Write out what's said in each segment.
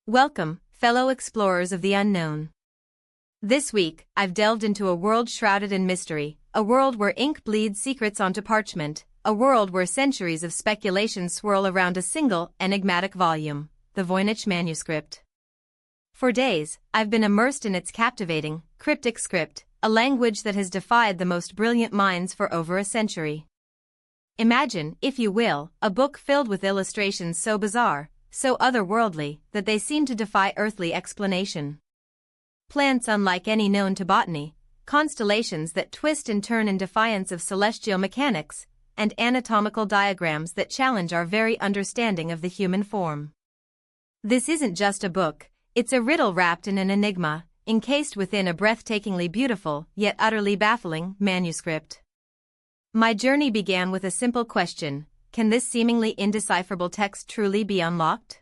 Welcome, fellow explorers of the unknown. This week, I've delved into a world shrouded in mystery, a world where ink bleeds secrets onto parchment, a world where centuries of speculation swirl around a single, enigmatic volume, the Voynich Manuscript. For days, I've been immersed in its captivating, cryptic script, a language that has defied the most brilliant minds for over a century. Imagine, if you will, a book filled with illustrations so bizarre, so otherworldly, that they seem to defy earthly explanation. Plants unlike any known to botany, constellations that twist and turn in defiance of celestial mechanics, and anatomical diagrams that challenge our very understanding of the human form. This isn't just a book, it's a riddle wrapped in an enigma, encased within a breathtakingly beautiful, yet utterly baffling, manuscript. My journey began with a simple question: can this seemingly indecipherable text truly be unlocked?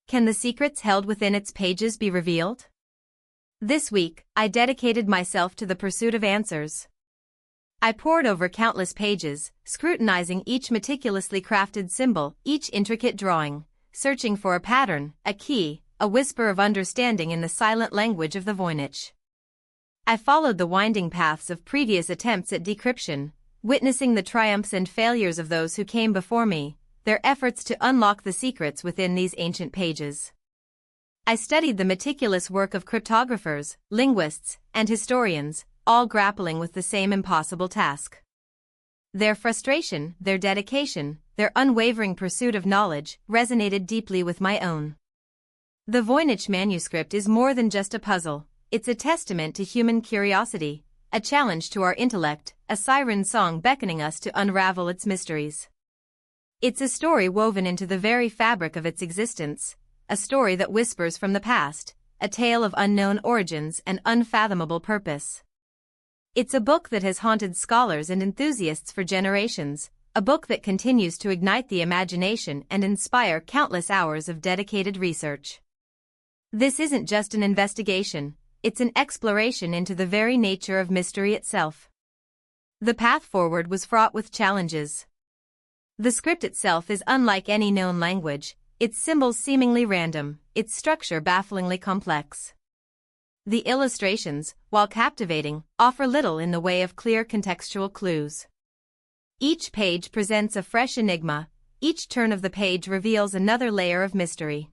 Can the secrets held within its pages be revealed? This week, I dedicated myself to the pursuit of answers. I pored over countless pages, scrutinizing each meticulously crafted symbol, each intricate drawing, searching for a pattern, a key, a whisper of understanding in the silent language of the Voynich. I followed the winding paths of previous attempts at decryption, witnessing the triumphs and failures of those who came before me, their efforts to unlock the secrets within these ancient pages. I studied the meticulous work of cryptographers, linguists, and historians, all grappling with the same impossible task. Their frustration, their dedication, their unwavering pursuit of knowledge resonated deeply with my own. The Voynich Manuscript is more than just a puzzle, it's a testament to human curiosity, a challenge to our intellect, a siren song beckoning us to unravel its mysteries. It's a story woven into the very fabric of its existence, a story that whispers from the past, a tale of unknown origins and unfathomable purpose. It's a book that has haunted scholars and enthusiasts for generations, a book that continues to ignite the imagination and inspire countless hours of dedicated research. This isn't just an investigation, it's an exploration into the very nature of mystery itself. The path forward was fraught with challenges. The script itself is unlike any known language, its symbols seemingly random, its structure bafflingly complex. The illustrations, while captivating, offer little in the way of clear contextual clues. Each page presents a fresh enigma, each turn of the page reveals another layer of mystery.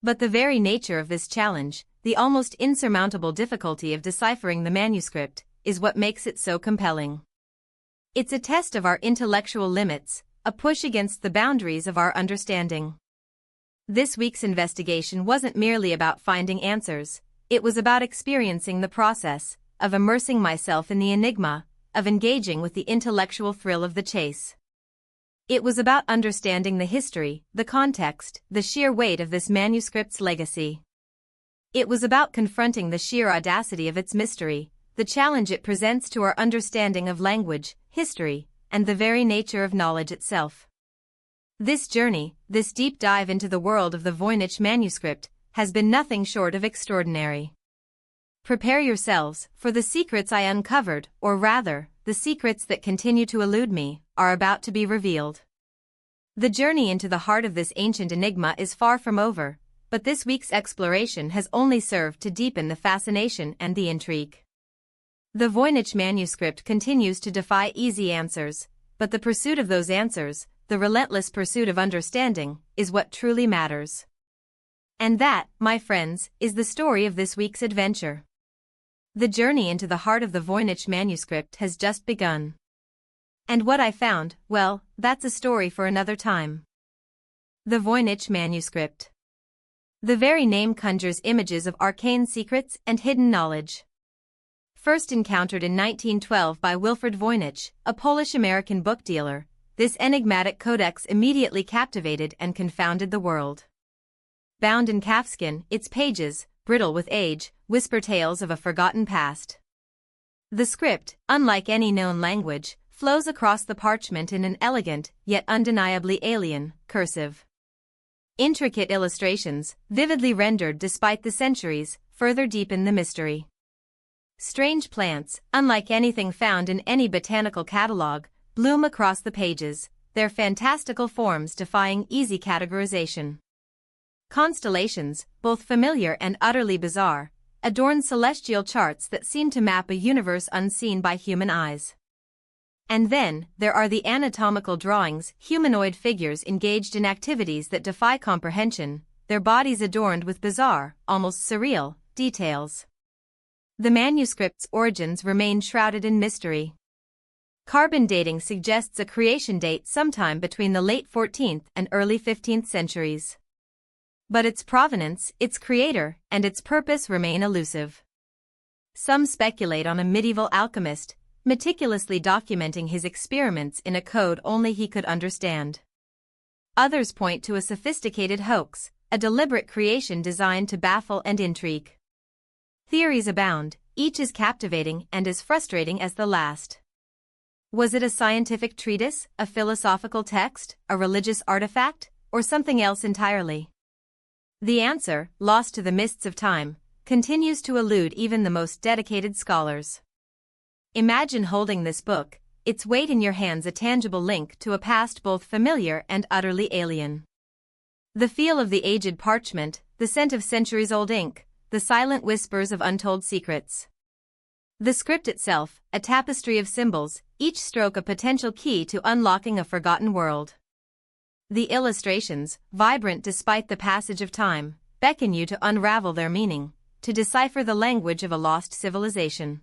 But the very nature of this challenge, the almost insurmountable difficulty of deciphering the manuscript, is what makes it so compelling. It's a test of our intellectual limits, a push against the boundaries of our understanding. This week's investigation wasn't merely about finding answers, it was about experiencing the process, of immersing myself in the enigma, of engaging with the intellectual thrill of the chase. It was about understanding the history, the context, the sheer weight of this manuscript's legacy. It was about confronting the sheer audacity of its mystery, the challenge it presents to our understanding of language, history, and the very nature of knowledge itself. This journey, this deep dive into the world of the Voynich Manuscript, has been nothing short of extraordinary. Prepare yourselves, for the secrets I uncovered, or rather, the secrets that continue to elude me, are about to be revealed. The journey into the heart of this ancient enigma is far from over, but this week's exploration has only served to deepen the fascination and the intrigue. The Voynich Manuscript continues to defy easy answers, but the pursuit of those answers, the relentless pursuit of understanding, is what truly matters. And that, my friends, is the story of this week's adventure. The journey into the heart of the Voynich Manuscript has just begun. And what I found, well, that's a story for another time. The Voynich Manuscript. The very name conjures images of arcane secrets and hidden knowledge. First encountered in 1912 by Wilfred Voynich, a Polish-American book dealer, this enigmatic codex immediately captivated and confounded the world. Bound in calfskin, its pages, brittle with age, whisper tales of a forgotten past. The script, unlike any known language, flows across the parchment in an elegant, yet undeniably alien, cursive. Intricate illustrations, vividly rendered despite the centuries, further deepen the mystery. Strange plants, unlike anything found in any botanical catalogue, bloom across the pages, their fantastical forms defying easy categorization. Constellations, both familiar and utterly bizarre, adorn celestial charts that seem to map a universe unseen by human eyes. And then, there are the anatomical drawings, humanoid figures engaged in activities that defy comprehension, their bodies adorned with bizarre, almost surreal, details. The manuscript's origins remain shrouded in mystery. Carbon dating suggests a creation date sometime between the late 14th and early 15th centuries. But its provenance, its creator, and its purpose remain elusive. Some speculate on a medieval alchemist, meticulously documenting his experiments in a code only he could understand. Others point to a sophisticated hoax, a deliberate creation designed to baffle and intrigue. Theories abound, each as captivating and as frustrating as the last. Was it a scientific treatise, a philosophical text, a religious artifact, or something else entirely? The answer, lost to the mists of time, continues to elude even the most dedicated scholars. Imagine holding this book, its weight in your hands a tangible link to a past both familiar and utterly alien. The feel of the aged parchment, the scent of centuries-old ink, the silent whispers of untold secrets. The script itself, a tapestry of symbols, each stroke a potential key to unlocking a forgotten world. The illustrations, vibrant despite the passage of time, beckon you to unravel their meaning, to decipher the language of a lost civilization.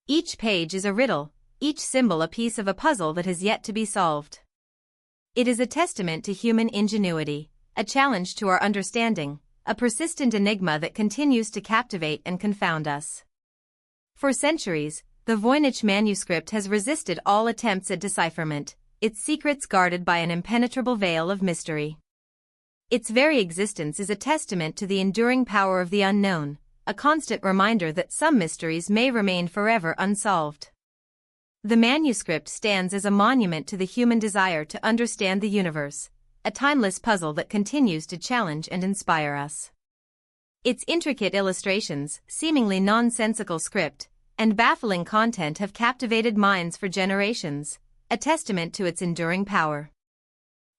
Each page is a riddle, each symbol a piece of a puzzle that has yet to be solved. It is a testament to human ingenuity, a challenge to our understanding, a persistent enigma that continues to captivate and confound us. For centuries, the Voynich Manuscript has resisted all attempts at decipherment, its secrets guarded by an impenetrable veil of mystery. Its very existence is a testament to the enduring power of the unknown, a constant reminder that some mysteries may remain forever unsolved. The manuscript stands as a monument to the human desire to understand the universe, a timeless puzzle that continues to challenge and inspire us. Its intricate illustrations, seemingly nonsensical script, and baffling content have captivated minds for generations, a testament to its enduring power.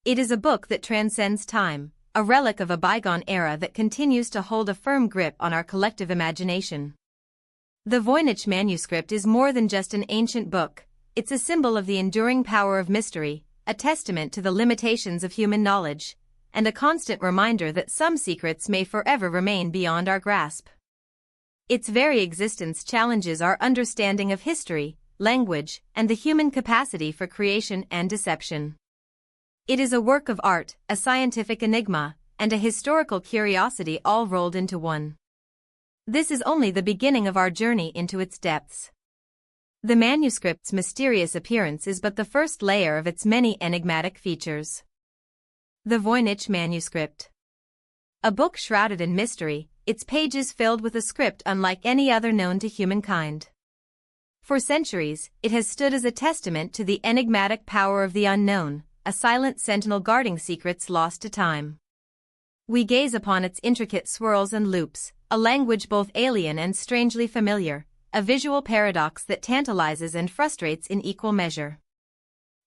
It is a book that transcends time, a relic of a bygone era that continues to hold a firm grip on our collective imagination. The Voynich Manuscript is more than just an ancient book, it's a symbol of the enduring power of mystery, a testament to the limitations of human knowledge, and a constant reminder that some secrets may forever remain beyond our grasp. Its very existence challenges our understanding of history, language, and the human capacity for creation and deception. It is a work of art, a scientific enigma, and a historical curiosity all rolled into one. This is only the beginning of our journey into its depths. The manuscript's mysterious appearance is but the first layer of its many enigmatic features. The Voynich Manuscript. A book shrouded in mystery, its pages filled with a script unlike any other known to humankind. For centuries, it has stood as a testament to the enigmatic power of the unknown, a silent sentinel guarding secrets lost to time. We gaze upon its intricate swirls and loops, a language both alien and strangely familiar, a visual paradox that tantalizes and frustrates in equal measure.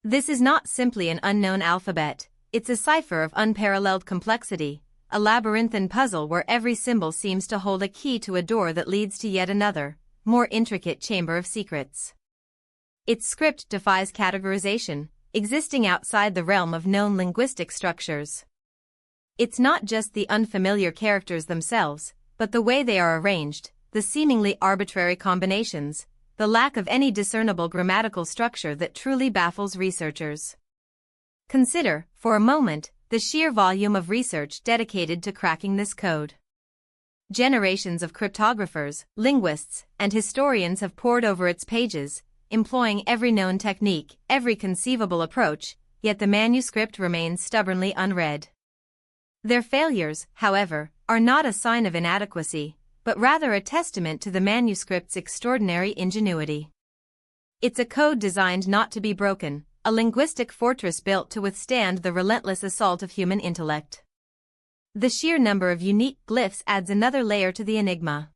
This is not simply an unknown alphabet, it's a cipher of unparalleled complexity, a labyrinthine puzzle where every symbol seems to hold a key to a door that leads to yet another, more intricate chamber of secrets. Its script defies categorization, existing outside the realm of known linguistic structures. It's not just the unfamiliar characters themselves, but the way they are arranged, the seemingly arbitrary combinations, the lack of any discernible grammatical structure that truly baffles researchers. Consider, for a moment, the sheer volume of research dedicated to cracking this code. Generations of cryptographers, linguists, and historians have pored over its pages, employing every known technique, every conceivable approach, yet the manuscript remains stubbornly unread. Their failures, however, are not a sign of inadequacy, but rather a testament to the manuscript's extraordinary ingenuity. It's a code designed not to be broken, a linguistic fortress built to withstand the relentless assault of human intellect. The sheer number of unique glyphs adds another layer to the enigma.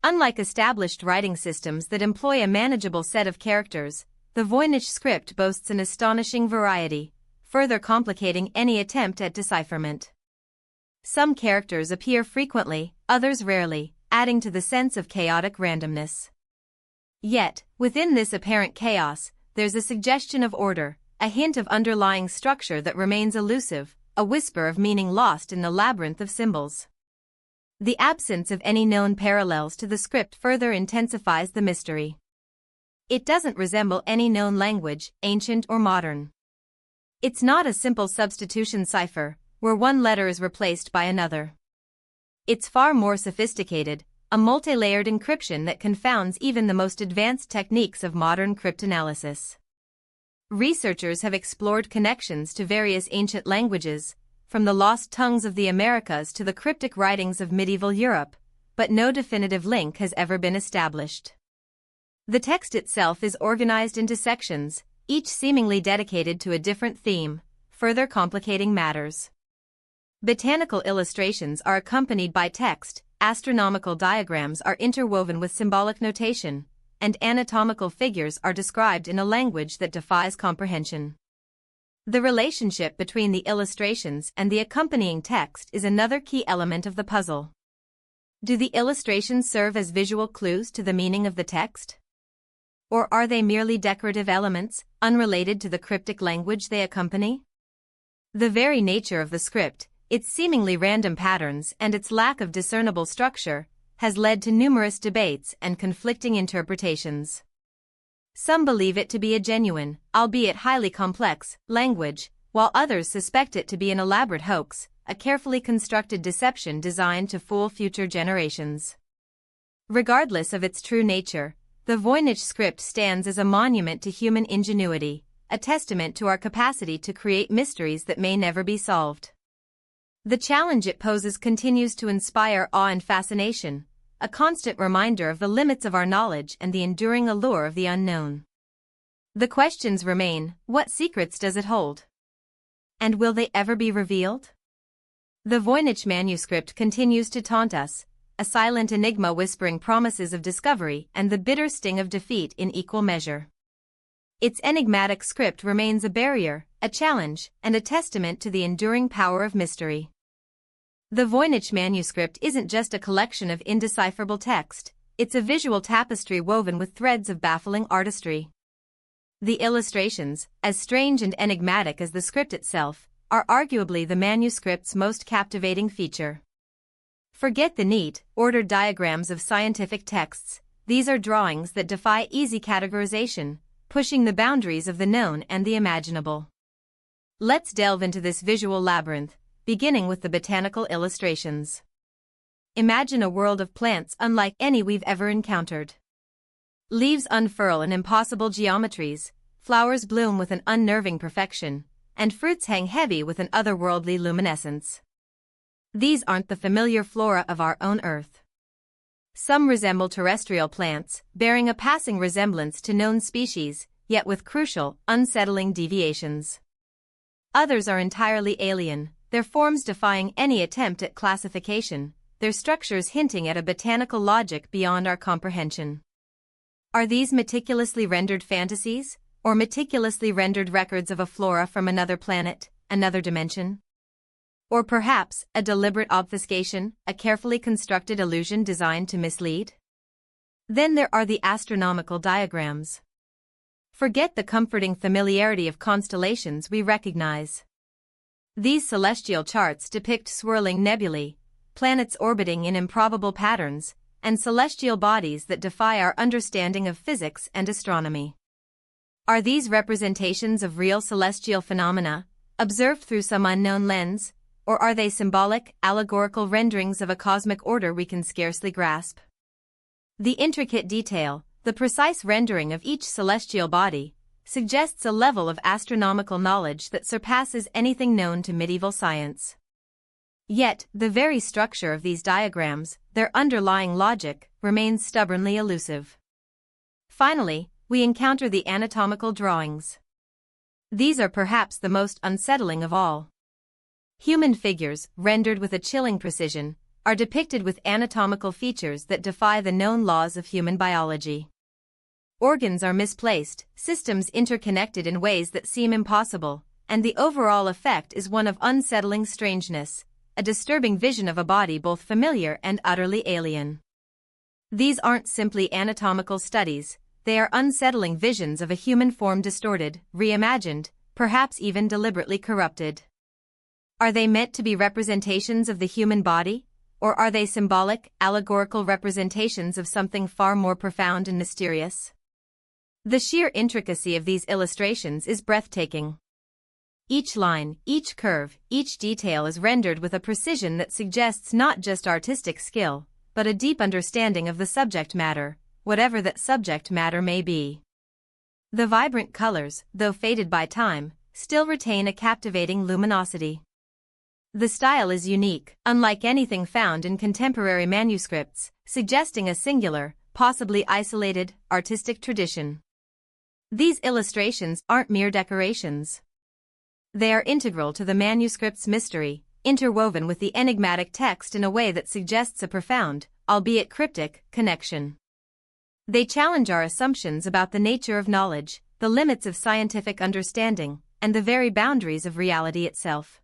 Unlike established writing systems that employ a manageable set of characters, the Voynich script boasts an astonishing variety, further complicating any attempt at decipherment. Some characters appear frequently, others rarely, adding to the sense of chaotic randomness. Yet, within this apparent chaos, there's a suggestion of order, a hint of underlying structure that remains elusive, a whisper of meaning lost in the labyrinth of symbols. The absence of any known parallels to the script further intensifies the mystery. It doesn't resemble any known language, ancient or modern. It's not a simple substitution cipher, where one letter is replaced by another. It's far more sophisticated, a multi-layered encryption that confounds even the most advanced techniques of modern cryptanalysis. Researchers have explored connections to various ancient languages, from the lost tongues of the Americas to the cryptic writings of medieval Europe, but no definitive link has ever been established. The text itself is organized into sections, each seemingly dedicated to a different theme, further complicating matters. Botanical illustrations are accompanied by text, astronomical diagrams are interwoven with symbolic notation, and anatomical figures are described in a language that defies comprehension. The relationship between the illustrations and the accompanying text is another key element of the puzzle. Do the illustrations serve as visual clues to the meaning of the text? Or are they merely decorative elements, unrelated to the cryptic language they accompany? The very nature of the script, its seemingly random patterns and its lack of discernible structure, has led to numerous debates and conflicting interpretations. Some believe it to be a genuine, albeit highly complex, language, while others suspect it to be an elaborate hoax, a carefully constructed deception designed to fool future generations. Regardless of its true nature, the Voynich script stands as a monument to human ingenuity, a testament to our capacity to create mysteries that may never be solved. The challenge it poses continues to inspire awe and fascination, a constant reminder of the limits of our knowledge and the enduring allure of the unknown. The questions remain: what secrets does it hold? And will they ever be revealed? The Voynich Manuscript continues to taunt us, a silent enigma whispering promises of discovery and the bitter sting of defeat in equal measure. Its enigmatic script remains a barrier, a challenge, and a testament to the enduring power of mystery. The Voynich Manuscript isn't just a collection of indecipherable text, it's a visual tapestry woven with threads of baffling artistry. The illustrations, as strange and enigmatic as the script itself, are arguably the manuscript's most captivating feature. Forget the neat, ordered diagrams of scientific texts, these are drawings that defy easy categorization, pushing the boundaries of the known and the imaginable. Let's delve into this visual labyrinth, beginning with the botanical illustrations. Imagine a world of plants unlike any we've ever encountered. Leaves unfurl in impossible geometries, flowers bloom with an unnerving perfection, and fruits hang heavy with an otherworldly luminescence. These aren't the familiar flora of our own Earth. Some resemble terrestrial plants, bearing a passing resemblance to known species, yet with crucial, unsettling deviations. Others are entirely alien, their forms defying any attempt at classification, their structures hinting at a botanical logic beyond our comprehension. Are these meticulously rendered fantasies, or meticulously rendered records of a flora from another planet, another dimension? Or perhaps, a deliberate obfuscation, a carefully constructed illusion designed to mislead? Then there are the astronomical diagrams. Forget the comforting familiarity of constellations we recognize. These celestial charts depict swirling nebulae, planets orbiting in improbable patterns, and celestial bodies that defy our understanding of physics and astronomy. Are these representations of real celestial phenomena, observed through some unknown lens, or are they symbolic, allegorical renderings of a cosmic order we can scarcely grasp? The intricate detail, the precise rendering of each celestial body, suggests a level of astronomical knowledge that surpasses anything known to medieval science. Yet, the very structure of these diagrams, their underlying logic, remains stubbornly elusive. Finally, we encounter the anatomical drawings. These are perhaps the most unsettling of all. Human figures, rendered with a chilling precision, are depicted with anatomical features that defy the known laws of human biology. Organs are misplaced, systems interconnected in ways that seem impossible, and the overall effect is one of unsettling strangeness, a disturbing vision of a body both familiar and utterly alien. These aren't simply anatomical studies, they are unsettling visions of a human form distorted, reimagined, perhaps even deliberately corrupted. Are they meant to be representations of the human body, or are they symbolic, allegorical representations of something far more profound and mysterious? The sheer intricacy of these illustrations is breathtaking. Each line, each curve, each detail is rendered with a precision that suggests not just artistic skill, but a deep understanding of the subject matter, whatever that subject matter may be. The vibrant colors, though faded by time, still retain a captivating luminosity. The style is unique, unlike anything found in contemporary manuscripts, suggesting a singular, possibly isolated, artistic tradition. These illustrations aren't mere decorations. They are integral to the manuscript's mystery, interwoven with the enigmatic text in a way that suggests a profound, albeit cryptic, connection. They challenge our assumptions about the nature of knowledge, the limits of scientific understanding, and the very boundaries of reality itself.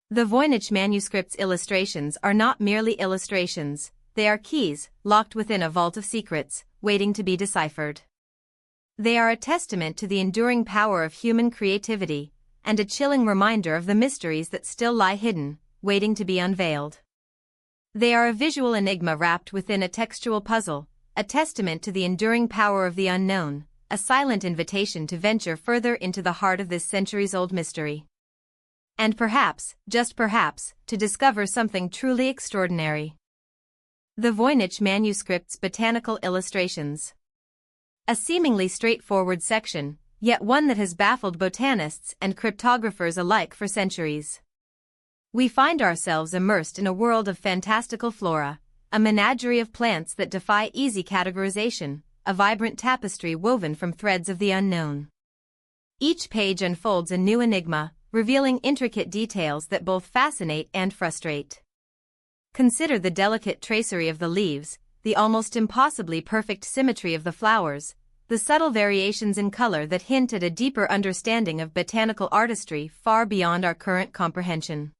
The Voynich Manuscript's illustrations are not merely illustrations, they are keys, locked within a vault of secrets, waiting to be deciphered. They are a testament to the enduring power of human creativity, and a chilling reminder of the mysteries that still lie hidden, waiting to be unveiled. They are a visual enigma wrapped within a textual puzzle, a testament to the enduring power of the unknown, a silent invitation to venture further into the heart of this centuries-old mystery. And perhaps, just perhaps, to discover something truly extraordinary. The Voynich Manuscript's Botanical Illustrations. A seemingly straightforward section, yet one that has baffled botanists and cryptographers alike for centuries. We find ourselves immersed in a world of fantastical flora, a menagerie of plants that defy easy categorization, a vibrant tapestry woven from threads of the unknown. Each page unfolds a new enigma, revealing intricate details that both fascinate and frustrate. Consider the delicate tracery of the leaves, the almost impossibly perfect symmetry of the flowers, the subtle variations in color that hint at a deeper understanding of botanical artistry far beyond our current comprehension.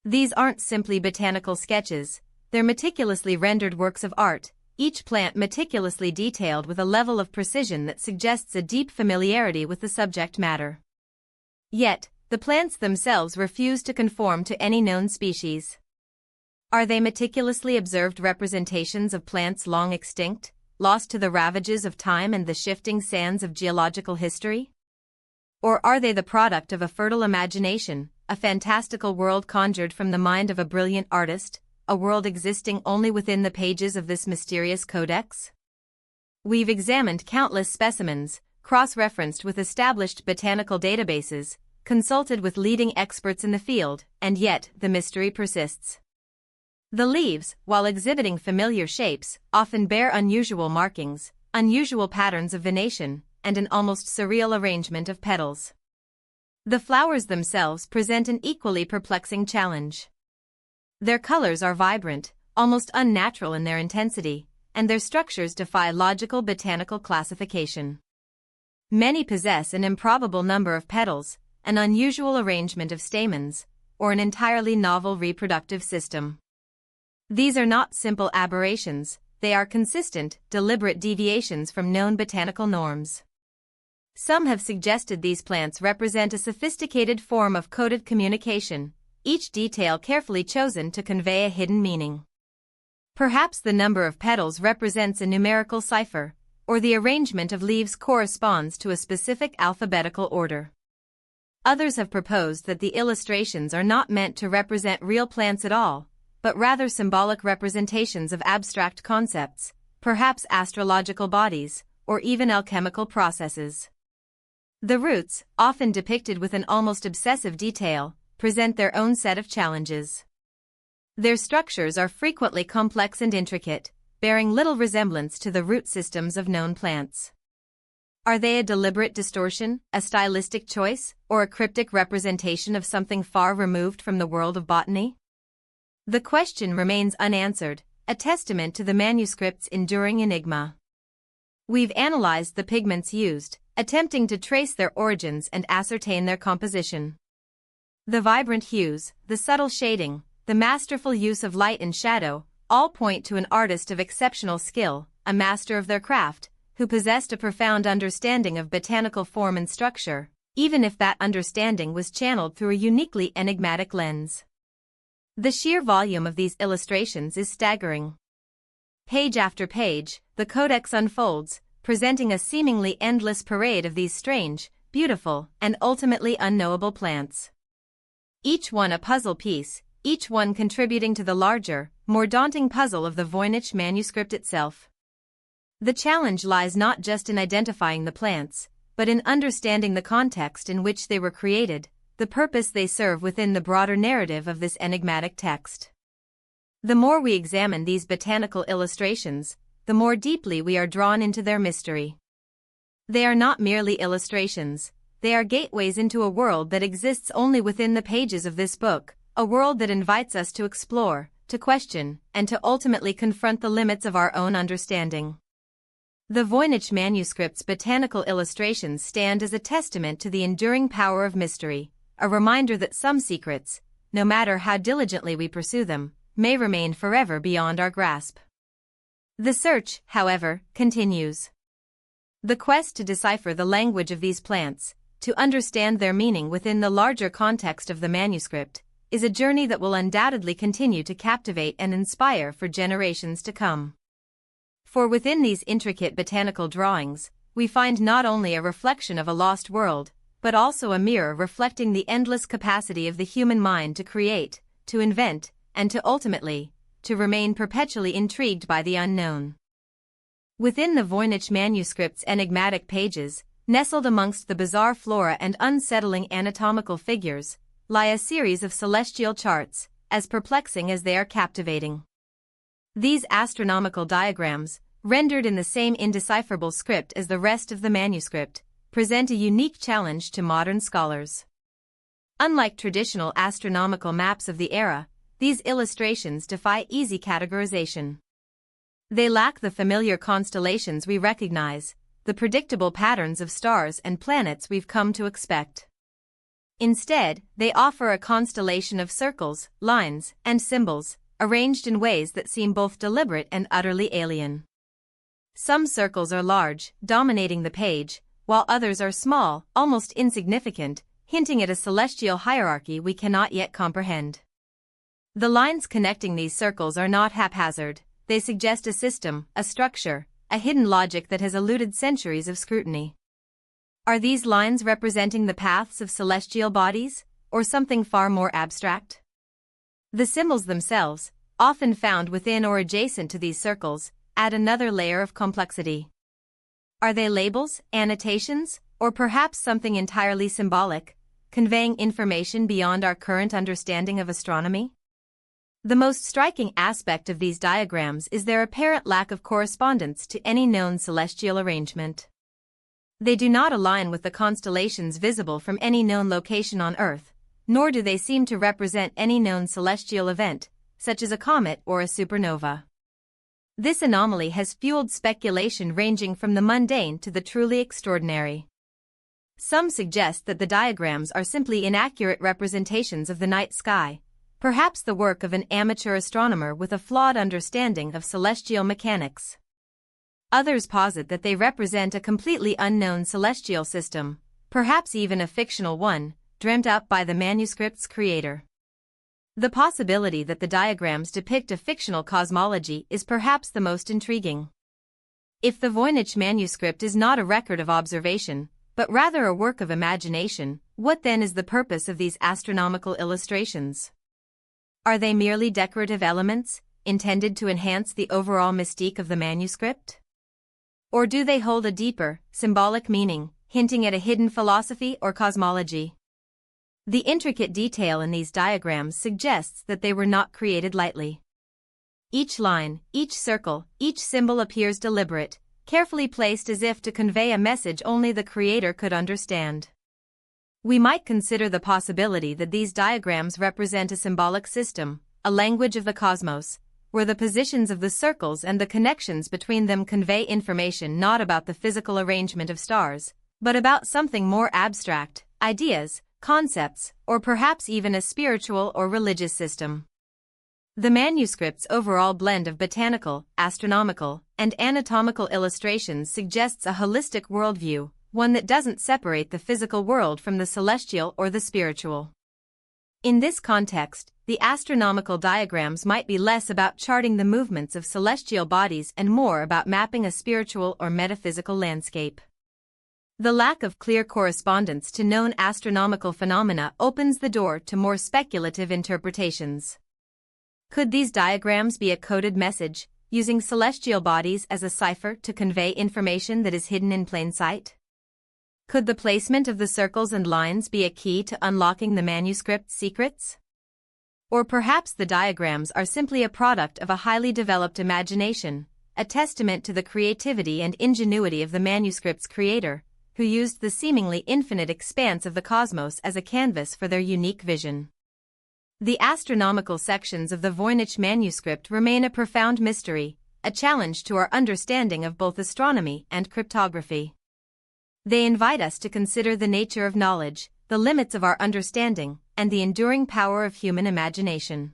These aren't simply botanical sketches, they're meticulously rendered works of art, each plant meticulously detailed with a level of precision that suggests a deep familiarity with the subject matter. Yet, the plants themselves refuse to conform to any known species. Are they meticulously observed representations of plants long extinct, lost to the ravages of time and the shifting sands of geological history? Or are they the product of a fertile imagination, a fantastical world conjured from the mind of a brilliant artist, a world existing only within the pages of this mysterious codex? We've examined countless specimens, cross-referenced with established botanical databases, consulted with leading experts in the field, and yet the mystery persists. The leaves, while exhibiting familiar shapes, often bear unusual markings, unusual patterns of venation, and an almost surreal arrangement of petals. The flowers themselves present an equally perplexing challenge. Their colors are vibrant, almost unnatural in their intensity, and their structures defy logical botanical classification. Many possess an improbable number of petals, an unusual arrangement of stamens, or an entirely novel reproductive system. These are not simple aberrations, they are consistent, deliberate deviations from known botanical norms. Some have suggested these plants represent a sophisticated form of coded communication, each detail carefully chosen to convey a hidden meaning. Perhaps the number of petals represents a numerical cipher, or the arrangement of leaves corresponds to a specific alphabetical order. Others have proposed that the illustrations are not meant to represent real plants at all, but rather symbolic representations of abstract concepts, perhaps astrological bodies, or even alchemical processes. The roots, often depicted with an almost obsessive detail, present their own set of challenges. Their structures are frequently complex and intricate, bearing little resemblance to the root systems of known plants. Are they a deliberate distortion, a stylistic choice, or a cryptic representation of something far removed from the world of botany? The question remains unanswered, a testament to the manuscript's enduring enigma. We've analyzed the pigments used, attempting to trace their origins and ascertain their composition. The vibrant hues, the subtle shading, the masterful use of light and shadow, all point to an artist of exceptional skill, a master of their craft, who possessed a profound understanding of botanical form and structure, even if that understanding was channeled through a uniquely enigmatic lens. The sheer volume of these illustrations is staggering. Page after page, the codex unfolds, presenting a seemingly endless parade of these strange, beautiful, and ultimately unknowable plants. Each one a puzzle piece, each one contributing to the larger, more daunting puzzle of the Voynich Manuscript itself. The challenge lies not just in identifying the plants, but in understanding the context in which they were created, the purpose they serve within the broader narrative of this enigmatic text. The more we examine these botanical illustrations, the more deeply we are drawn into their mystery. They are not merely illustrations, they are gateways into a world that exists only within the pages of this book, a world that invites us to explore, to question, and to ultimately confront the limits of our own understanding. The Voynich Manuscript's botanical illustrations stand as a testament to the enduring power of mystery, a reminder that some secrets, no matter how diligently we pursue them, may remain forever beyond our grasp. The search, however, continues. The quest to decipher the language of these plants, to understand their meaning within the larger context of the manuscript, is a journey that will undoubtedly continue to captivate and inspire for generations to come. For within these intricate botanical drawings, we find not only a reflection of a lost world, but also a mirror reflecting the endless capacity of the human mind to create, to invent, and to ultimately, to remain perpetually intrigued by the unknown. Within the Voynich Manuscript's enigmatic pages, nestled amongst the bizarre flora and unsettling anatomical figures, lie a series of celestial charts, as perplexing as they are captivating. These astronomical diagrams, rendered in the same indecipherable script as the rest of the manuscript, present a unique challenge to modern scholars. Unlike traditional astronomical maps of the era, these illustrations defy easy categorization. They lack the familiar constellations we recognize, the predictable patterns of stars and planets we've come to expect. Instead, they offer a constellation of circles, lines, and symbols, arranged in ways that seem both deliberate and utterly alien. Some circles are large, dominating the page, while others are small, almost insignificant, hinting at a celestial hierarchy we cannot yet comprehend. The lines connecting these circles are not haphazard, they suggest a system, a structure, a hidden logic that has eluded centuries of scrutiny. Are these lines representing the paths of celestial bodies, or something far more abstract? The symbols themselves, often found within or adjacent to these circles, add another layer of complexity. Are they labels, annotations, or perhaps something entirely symbolic, conveying information beyond our current understanding of astronomy? The most striking aspect of these diagrams is their apparent lack of correspondence to any known celestial arrangement. They do not align with the constellations visible from any known location on Earth, nor do they seem to represent any known celestial event, such as a comet or a supernova. This anomaly has fueled speculation ranging from the mundane to the truly extraordinary. Some suggest that the diagrams are simply inaccurate representations of the night sky, perhaps the work of an amateur astronomer with a flawed understanding of celestial mechanics. Others posit that they represent a completely unknown celestial system, perhaps even a fictional one, dreamt up by the manuscript's creator. The possibility that the diagrams depict a fictional cosmology is perhaps the most intriguing. If the Voynich manuscript is not a record of observation, but rather a work of imagination, what then is the purpose of these astronomical illustrations? Are they merely decorative elements, intended to enhance the overall mystique of the manuscript? Or do they hold a deeper, symbolic meaning, hinting at a hidden philosophy or cosmology? The intricate detail in these diagrams suggests that they were not created lightly. Each line, each circle, each symbol appears deliberate, carefully placed as if to convey a message only the creator could understand. We might consider the possibility that these diagrams represent a symbolic system, a language of the cosmos, where the positions of the circles and the connections between them convey information not about the physical arrangement of stars, but about something more abstract, ideas, concepts, or perhaps even a spiritual or religious system. The manuscript's overall blend of botanical, astronomical, and anatomical illustrations suggests a holistic worldview, one that doesn't separate the physical world from the celestial or the spiritual. In this context, the astronomical diagrams might be less about charting the movements of celestial bodies and more about mapping a spiritual or metaphysical landscape. The lack of clear correspondence to known astronomical phenomena opens the door to more speculative interpretations. Could these diagrams be a coded message, using celestial bodies as a cipher to convey information that is hidden in plain sight? Could the placement of the circles and lines be a key to unlocking the manuscript's secrets? Or perhaps the diagrams are simply a product of a highly developed imagination, a testament to the creativity and ingenuity of the manuscript's creator, who used the seemingly infinite expanse of the cosmos as a canvas for their unique vision. The astronomical sections of the Voynich Manuscript remain a profound mystery, a challenge to our understanding of both astronomy and cryptography. They invite us to consider the nature of knowledge, the limits of our understanding, and the enduring power of human imagination.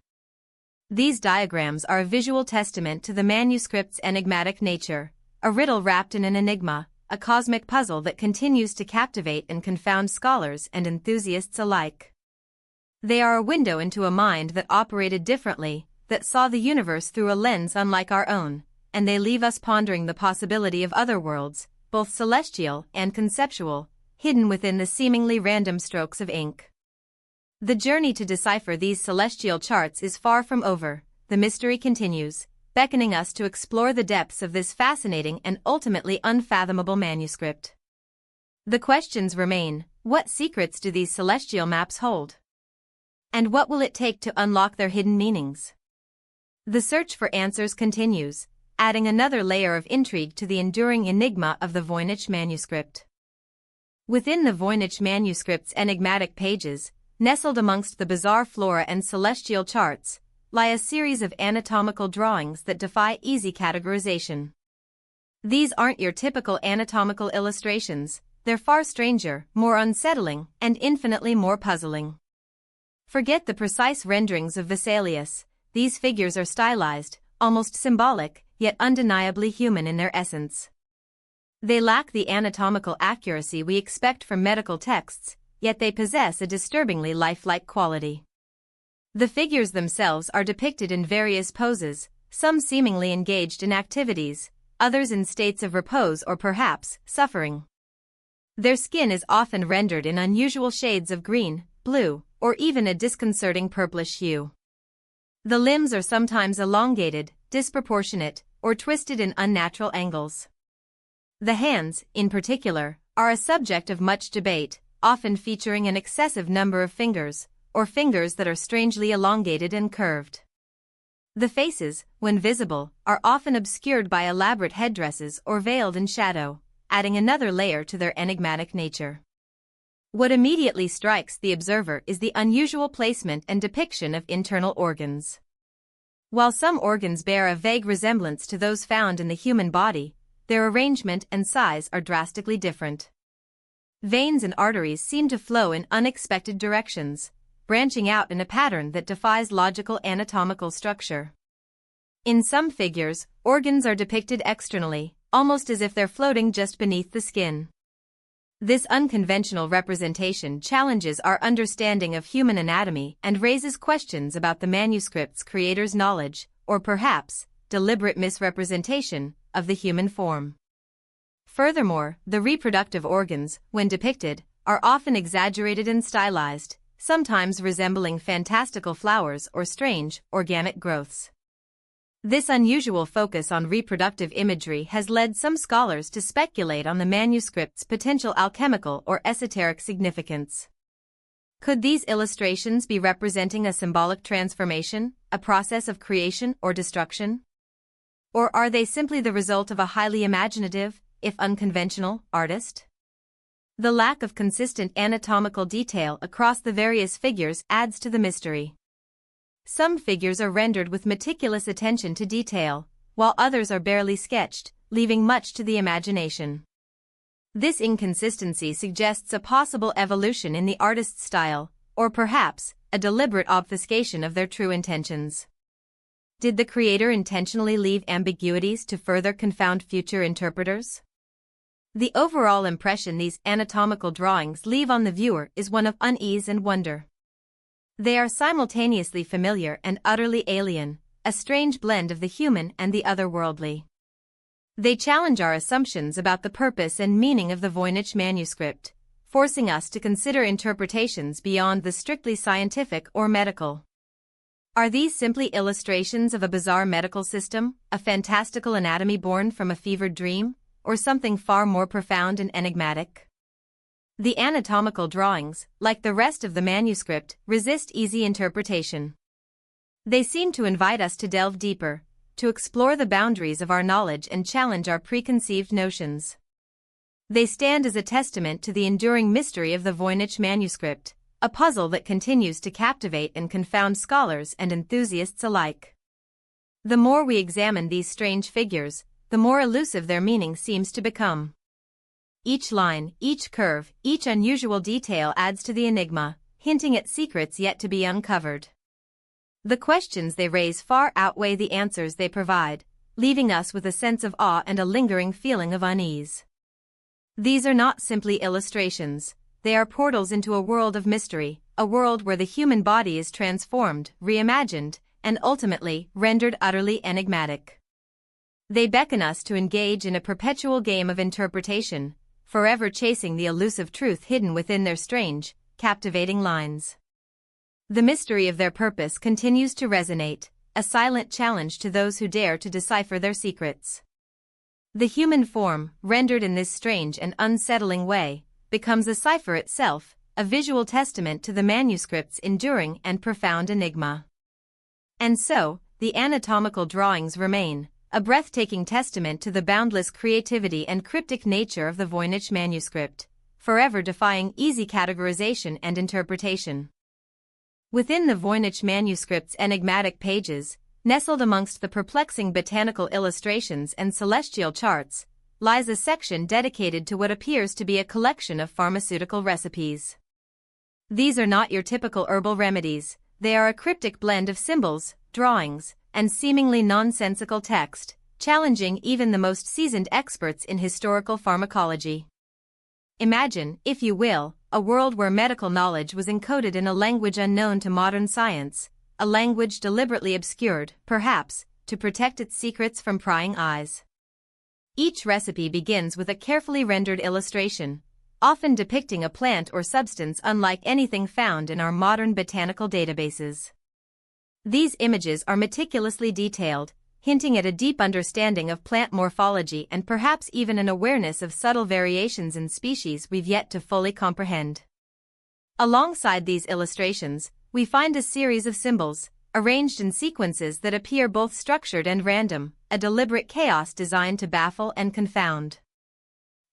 These diagrams are a visual testament to the manuscript's enigmatic nature, a riddle wrapped in an enigma, a cosmic puzzle that continues to captivate and confound scholars and enthusiasts alike. They are a window into a mind that operated differently, that saw the universe through a lens unlike our own, and they leave us pondering the possibility of other worlds, both celestial and conceptual, hidden within the seemingly random strokes of ink. The journey to decipher these celestial charts is far from over. The mystery continues, beckoning us to explore the depths of this fascinating and ultimately unfathomable manuscript. The questions remain: what secrets do these celestial maps hold? And what will it take to unlock their hidden meanings? The search for answers continues, adding another layer of intrigue to the enduring enigma of the Voynich Manuscript. Within the Voynich Manuscript's enigmatic pages, nestled amongst the bizarre flora and celestial charts, lie a series of anatomical drawings that defy easy categorization. These aren't your typical anatomical illustrations, they're far stranger, more unsettling, and infinitely more puzzling. Forget the precise renderings of Vesalius, these figures are stylized, almost symbolic, yet undeniably human in their essence. They lack the anatomical accuracy we expect from medical texts, yet they possess a disturbingly lifelike quality. The figures themselves are depicted in various poses, some seemingly engaged in activities, others in states of repose or perhaps suffering. Their skin is often rendered in unusual shades of green, blue, or even a disconcerting purplish hue. The limbs are sometimes elongated, disproportionate, or twisted in unnatural angles. The hands, in particular, are a subject of much debate, often featuring an excessive number of fingers, or fingers that are strangely elongated and curved. The faces, when visible, are often obscured by elaborate headdresses or veiled in shadow, adding another layer to their enigmatic nature. What immediately strikes the observer is the unusual placement and depiction of internal organs. While some organs bear a vague resemblance to those found in the human body, their arrangement and size are drastically different. Veins and arteries seem to flow in unexpected directions, branching out in a pattern that defies logical anatomical structure. In some figures, organs are depicted externally, almost as if they're floating just beneath the skin. This unconventional representation challenges our understanding of human anatomy and raises questions about the manuscript's creator's knowledge, or perhaps, deliberate misrepresentation, of the human form. Furthermore, the reproductive organs, when depicted, are often exaggerated and stylized, sometimes resembling fantastical flowers or strange, organic growths. This unusual focus on reproductive imagery has led some scholars to speculate on the manuscript's potential alchemical or esoteric significance. Could these illustrations be representing a symbolic transformation, a process of creation or destruction? Or are they simply the result of a highly imaginative, if unconventional, artist? The lack of consistent anatomical detail across the various figures adds to the mystery. Some figures are rendered with meticulous attention to detail, while others are barely sketched, leaving much to the imagination. This inconsistency suggests a possible evolution in the artist's style, or perhaps, a deliberate obfuscation of their true intentions. Did the creator intentionally leave ambiguities to further confound future interpreters? The overall impression these anatomical drawings leave on the viewer is one of unease and wonder. They are simultaneously familiar and utterly alien, a strange blend of the human and the otherworldly. They challenge our assumptions about the purpose and meaning of the Voynich Manuscript, forcing us to consider interpretations beyond the strictly scientific or medical. Are these simply illustrations of a bizarre medical system, a fantastical anatomy born from a fevered dream, or something far more profound and enigmatic? The anatomical drawings, like the rest of the manuscript, resist easy interpretation. They seem to invite us to delve deeper, to explore the boundaries of our knowledge and challenge our preconceived notions. They stand as a testament to the enduring mystery of the Voynich Manuscript, a puzzle that continues to captivate and confound scholars and enthusiasts alike. The more we examine these strange figures, the more elusive their meaning seems to become. Each line, each curve, each unusual detail adds to the enigma, hinting at secrets yet to be uncovered. The questions they raise far outweigh the answers they provide, leaving us with a sense of awe and a lingering feeling of unease. These are not simply illustrations, they are portals into a world of mystery, a world where the human body is transformed, reimagined, and ultimately rendered utterly enigmatic. They beckon us to engage in a perpetual game of interpretation, forever chasing the elusive truth hidden within their strange, captivating lines. The mystery of their purpose continues to resonate, a silent challenge to those who dare to decipher their secrets. The human form, rendered in this strange and unsettling way, becomes a cipher itself, a visual testament to the manuscript's enduring and profound enigma. And so, the anatomical drawings remain, a breathtaking testament to the boundless creativity and cryptic nature of the Voynich Manuscript, forever defying easy categorization and interpretation. Within the Voynich Manuscript's enigmatic pages, nestled amongst the perplexing botanical illustrations and celestial charts, lies a section dedicated to what appears to be a collection of pharmaceutical recipes. These are not your typical herbal remedies, they are a cryptic blend of symbols, drawings, and seemingly nonsensical text, challenging even the most seasoned experts in historical pharmacology. Imagine, if you will, a world where medical knowledge was encoded in a language unknown to modern science, a language deliberately obscured, perhaps, to protect its secrets from prying eyes. Each recipe begins with a carefully rendered illustration, often depicting a plant or substance unlike anything found in our modern botanical databases. These images are meticulously detailed, hinting at a deep understanding of plant morphology and perhaps even an awareness of subtle variations in species we've yet to fully comprehend. Alongside these illustrations, we find a series of symbols, arranged in sequences that appear both structured and random, a deliberate chaos designed to baffle and confound.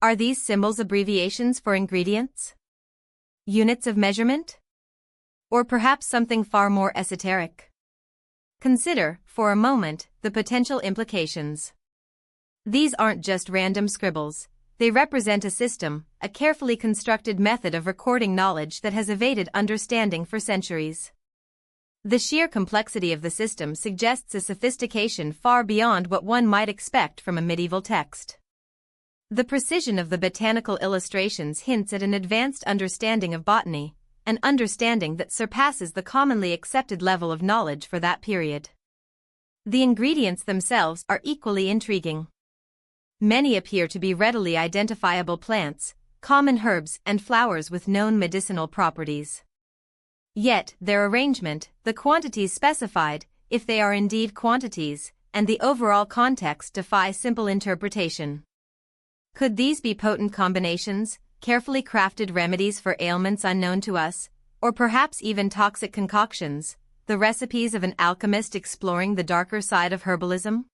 Are these symbols abbreviations for ingredients? Units of measurement? Or perhaps something far more esoteric? Consider, for a moment, the potential implications. These aren't just random scribbles, they represent a system, a carefully constructed method of recording knowledge that has evaded understanding for centuries. The sheer complexity of the system suggests a sophistication far beyond what one might expect from a medieval text. The precision of the botanical illustrations hints at an advanced understanding of botany, an understanding that surpasses the commonly accepted level of knowledge for that period. The ingredients themselves are equally intriguing. Many appear to be readily identifiable plants, common herbs and flowers with known medicinal properties. Yet, their arrangement, the quantities specified, if they are indeed quantities, and the overall context defy simple interpretation. Could these be potent combinations, carefully crafted remedies for ailments unknown to us, or perhaps even toxic concoctions, the recipes of an alchemist exploring the darker side of herbalism?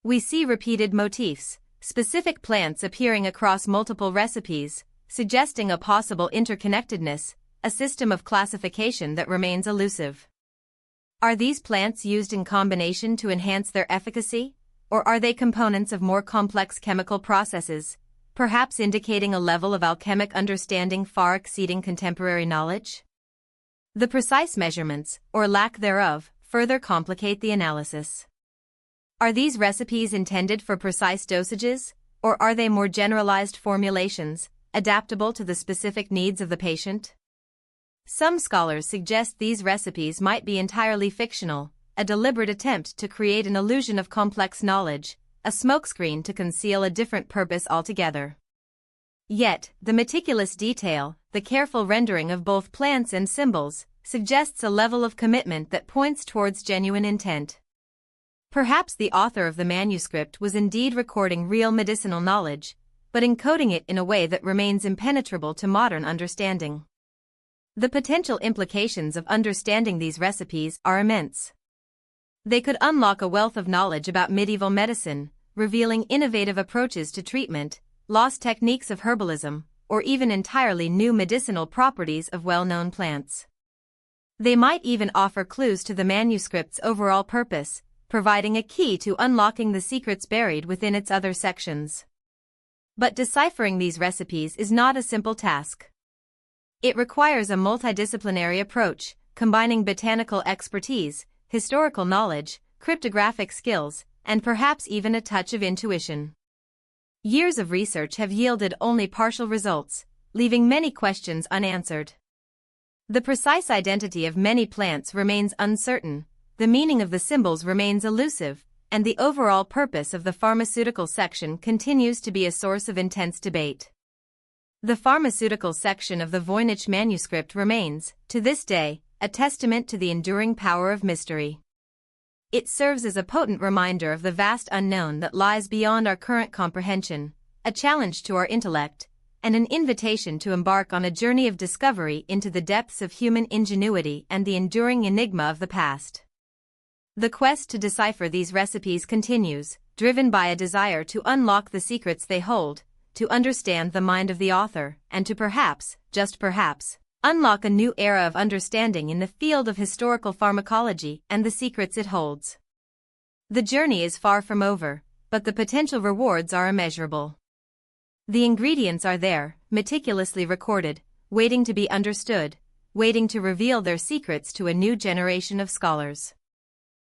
We see repeated motifs, specific plants appearing across multiple recipes, suggesting a possible interconnectedness, a system of classification that remains elusive. Are these plants used in combination to enhance their efficacy, or are they components of more complex chemical processes, perhaps indicating a level of alchemic understanding far exceeding contemporary knowledge? The precise measurements, or lack thereof, further complicate the analysis. Are these recipes intended for precise dosages, or are they more generalized formulations, adaptable to the specific needs of the patient? Some scholars suggest these recipes might be entirely fictional, a deliberate attempt to create an illusion of complex knowledge, a smokescreen to conceal a different purpose altogether. Yet, the meticulous detail, the careful rendering of both plants and symbols, suggests a level of commitment that points towards genuine intent. Perhaps the author of the manuscript was indeed recording real medicinal knowledge, but encoding it in a way that remains impenetrable to modern understanding. The potential implications of understanding these recipes are immense. They could unlock a wealth of knowledge about medieval medicine, revealing innovative approaches to treatment, lost techniques of herbalism, or even entirely new medicinal properties of well-known plants. They might even offer clues to the manuscript's overall purpose, providing a key to unlocking the secrets buried within its other sections. But deciphering these recipes is not a simple task. It requires a multidisciplinary approach, combining botanical expertise, historical knowledge, cryptographic skills, and perhaps even a touch of intuition. Years of research have yielded only partial results, leaving many questions unanswered. The precise identity of many plants remains uncertain, the meaning of the symbols remains elusive, and the overall purpose of the pharmaceutical section continues to be a source of intense debate. The pharmaceutical section of the Voynich Manuscript remains, to this day, a testament to the enduring power of mystery. It serves as a potent reminder of the vast unknown that lies beyond our current comprehension, a challenge to our intellect, and an invitation to embark on a journey of discovery into the depths of human ingenuity and the enduring enigma of the past. The quest to decipher these recipes continues, driven by a desire to unlock the secrets they hold, to understand the mind of the author, and to perhaps, just perhaps, unlock a new era of understanding in the field of historical pharmacology and the secrets it holds. The journey is far from over, but the potential rewards are immeasurable. The ingredients are there, meticulously recorded, waiting to be understood, waiting to reveal their secrets to a new generation of scholars.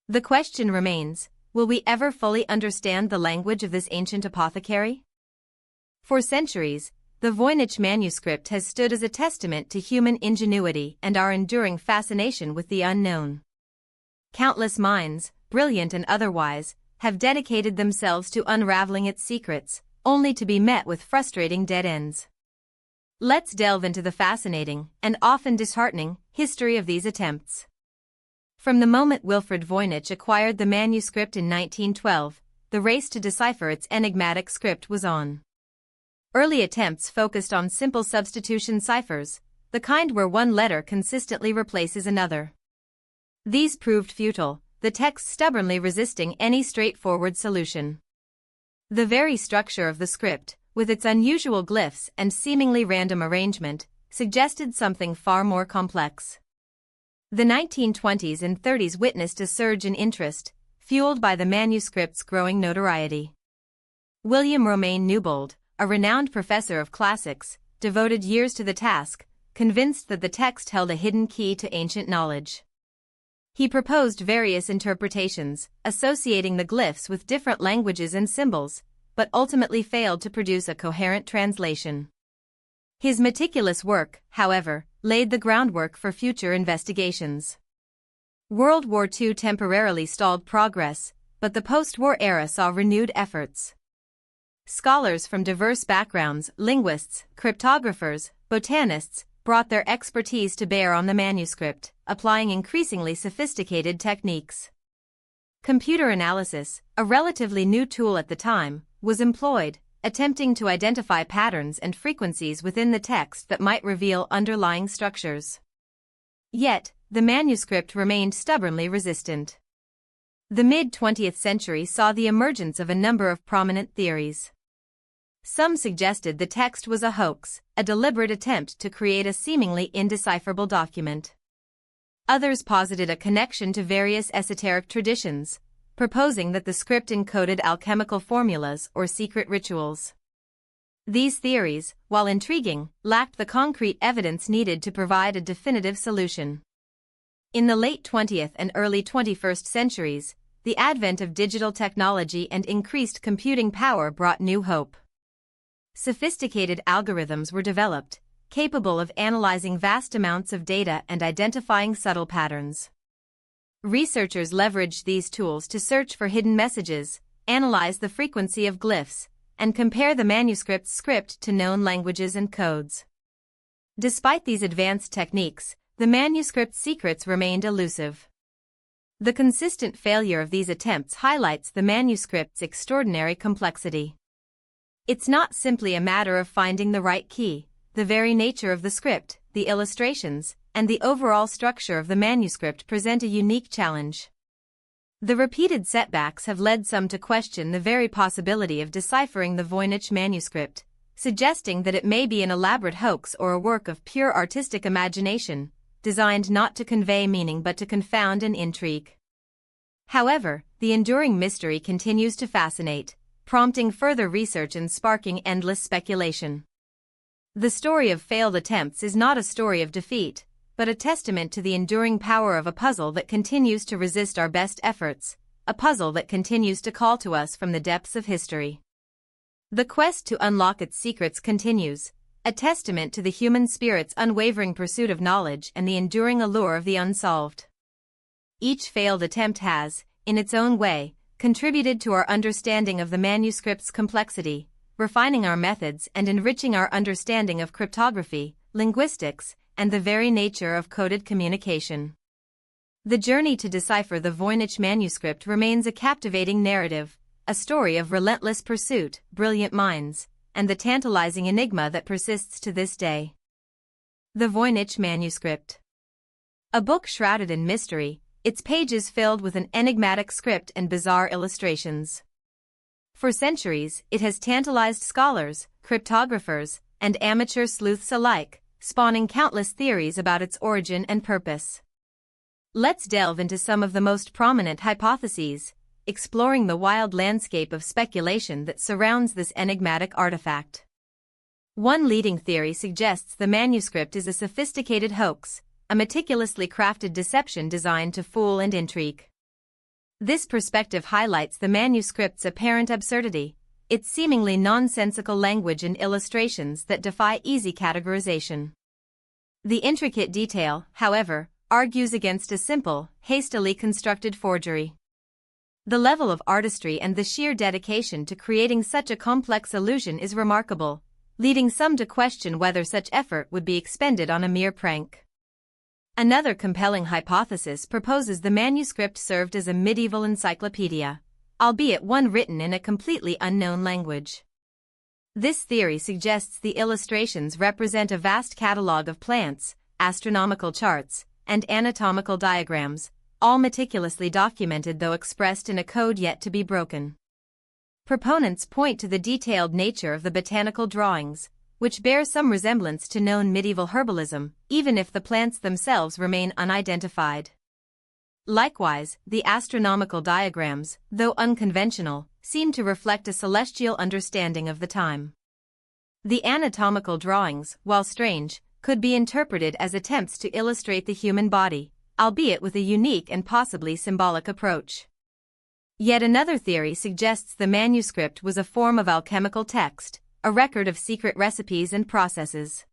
The question remains, will we ever fully understand the language of this ancient apothecary? For centuries, the Voynich Manuscript has stood as a testament to human ingenuity and our enduring fascination with the unknown. Countless minds, brilliant and otherwise, have dedicated themselves to unraveling its secrets, only to be met with frustrating dead ends. Let's delve into the fascinating, and often disheartening, history of these attempts. From the moment Wilfrid Voynich acquired the manuscript in 1912, the race to decipher its enigmatic script was on. Early attempts focused on simple substitution ciphers, the kind where one letter consistently replaces another. These proved futile, the text stubbornly resisting any straightforward solution. The very structure of the script, with its unusual glyphs and seemingly random arrangement, suggested something far more complex. The 1920s and 30s witnessed a surge in interest, fueled by the manuscript's growing notoriety. William Romain Newbold, a renowned professor of classics, devoted years to the task, convinced that the text held a hidden key to ancient knowledge. He proposed various interpretations, associating the glyphs with different languages and symbols, but ultimately failed to produce a coherent translation. His meticulous work, however, laid the groundwork for future investigations. World War II temporarily stalled progress, but the post-war era saw renewed efforts. Scholars from diverse backgrounds, linguists, cryptographers, botanists, brought their expertise to bear on the manuscript, applying increasingly sophisticated techniques. Computer analysis, a relatively new tool at the time, was employed, attempting to identify patterns and frequencies within the text that might reveal underlying structures. Yet, the manuscript remained stubbornly resistant. The mid-20th century saw the emergence of a number of prominent theories. Some suggested the text was a hoax, a deliberate attempt to create a seemingly indecipherable document. Others posited a connection to various esoteric traditions, proposing that the script encoded alchemical formulas or secret rituals. These theories, while intriguing, lacked the concrete evidence needed to provide a definitive solution. In the late 20th and early 21st centuries, the advent of digital technology and increased computing power brought new hope. Sophisticated algorithms were developed, capable of analyzing vast amounts of data and identifying subtle patterns. Researchers leveraged these tools to search for hidden messages, analyze the frequency of glyphs, and compare the manuscript's script to known languages and codes. Despite these advanced techniques, the manuscript's secrets remained elusive. The consistent failure of these attempts highlights the manuscript's extraordinary complexity. It's not simply a matter of finding the right key. The very nature of the script, the illustrations, and the overall structure of the manuscript present a unique challenge. The repeated setbacks have led some to question the very possibility of deciphering the Voynich Manuscript, suggesting that it may be an elaborate hoax or a work of pure artistic imagination, designed not to convey meaning but to confound and intrigue. However, the enduring mystery continues to fascinate, prompting further research and sparking endless speculation. The story of failed attempts is not a story of defeat, but a testament to the enduring power of a puzzle that continues to resist our best efforts, a puzzle that continues to call to us from the depths of history. The quest to unlock its secrets continues, a testament to the human spirit's unwavering pursuit of knowledge and the enduring allure of the unsolved. Each failed attempt has, in its own way, contributed to our understanding of the manuscript's complexity, refining our methods and enriching our understanding of cryptography, linguistics, and the very nature of coded communication. The journey to decipher the Voynich Manuscript remains a captivating narrative, a story of relentless pursuit, brilliant minds, and the tantalizing enigma that persists to this day. The Voynich Manuscript. A book shrouded in mystery, its pages filled with an enigmatic script and bizarre illustrations. For centuries, it has tantalized scholars, cryptographers, and amateur sleuths alike, spawning countless theories about its origin and purpose. Let's delve into some of the most prominent hypotheses, exploring the wild landscape of speculation that surrounds this enigmatic artifact. One leading theory suggests the manuscript is a sophisticated hoax, a meticulously crafted deception designed to fool and intrigue. This perspective highlights the manuscript's apparent absurdity, its seemingly nonsensical language and illustrations that defy easy categorization. The intricate detail, however, argues against a simple, hastily constructed forgery. The level of artistry and the sheer dedication to creating such a complex illusion is remarkable, leading some to question whether such effort would be expended on a mere prank. Another compelling hypothesis proposes the manuscript served as a medieval encyclopedia, albeit one written in a completely unknown language. This theory suggests the illustrations represent a vast catalogue of plants, astronomical charts, and anatomical diagrams, all meticulously documented though expressed in a code yet to be broken. Proponents point to the detailed nature of the botanical drawings, which bear some resemblance to known medieval herbalism, even if the plants themselves remain unidentified. Likewise, the astronomical diagrams, though unconventional, seem to reflect a celestial understanding of the time. The anatomical drawings, while strange, could be interpreted as attempts to illustrate the human body, albeit with a unique and possibly symbolic approach. Yet another theory suggests the manuscript was a form of alchemical text, a record of secret recipes and processes.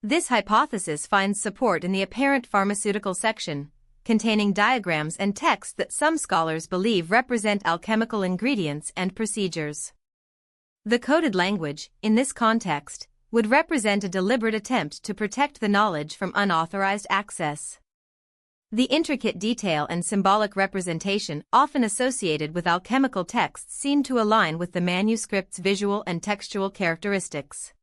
This hypothesis finds support in the apparent pharmaceutical section, containing diagrams and text that some scholars believe represent alchemical ingredients and procedures. The coded language, in this context, would represent a deliberate attempt to protect the knowledge from unauthorized access. The intricate detail and symbolic representation often associated with alchemical texts seem to align with the manuscript's visual and textual characteristics.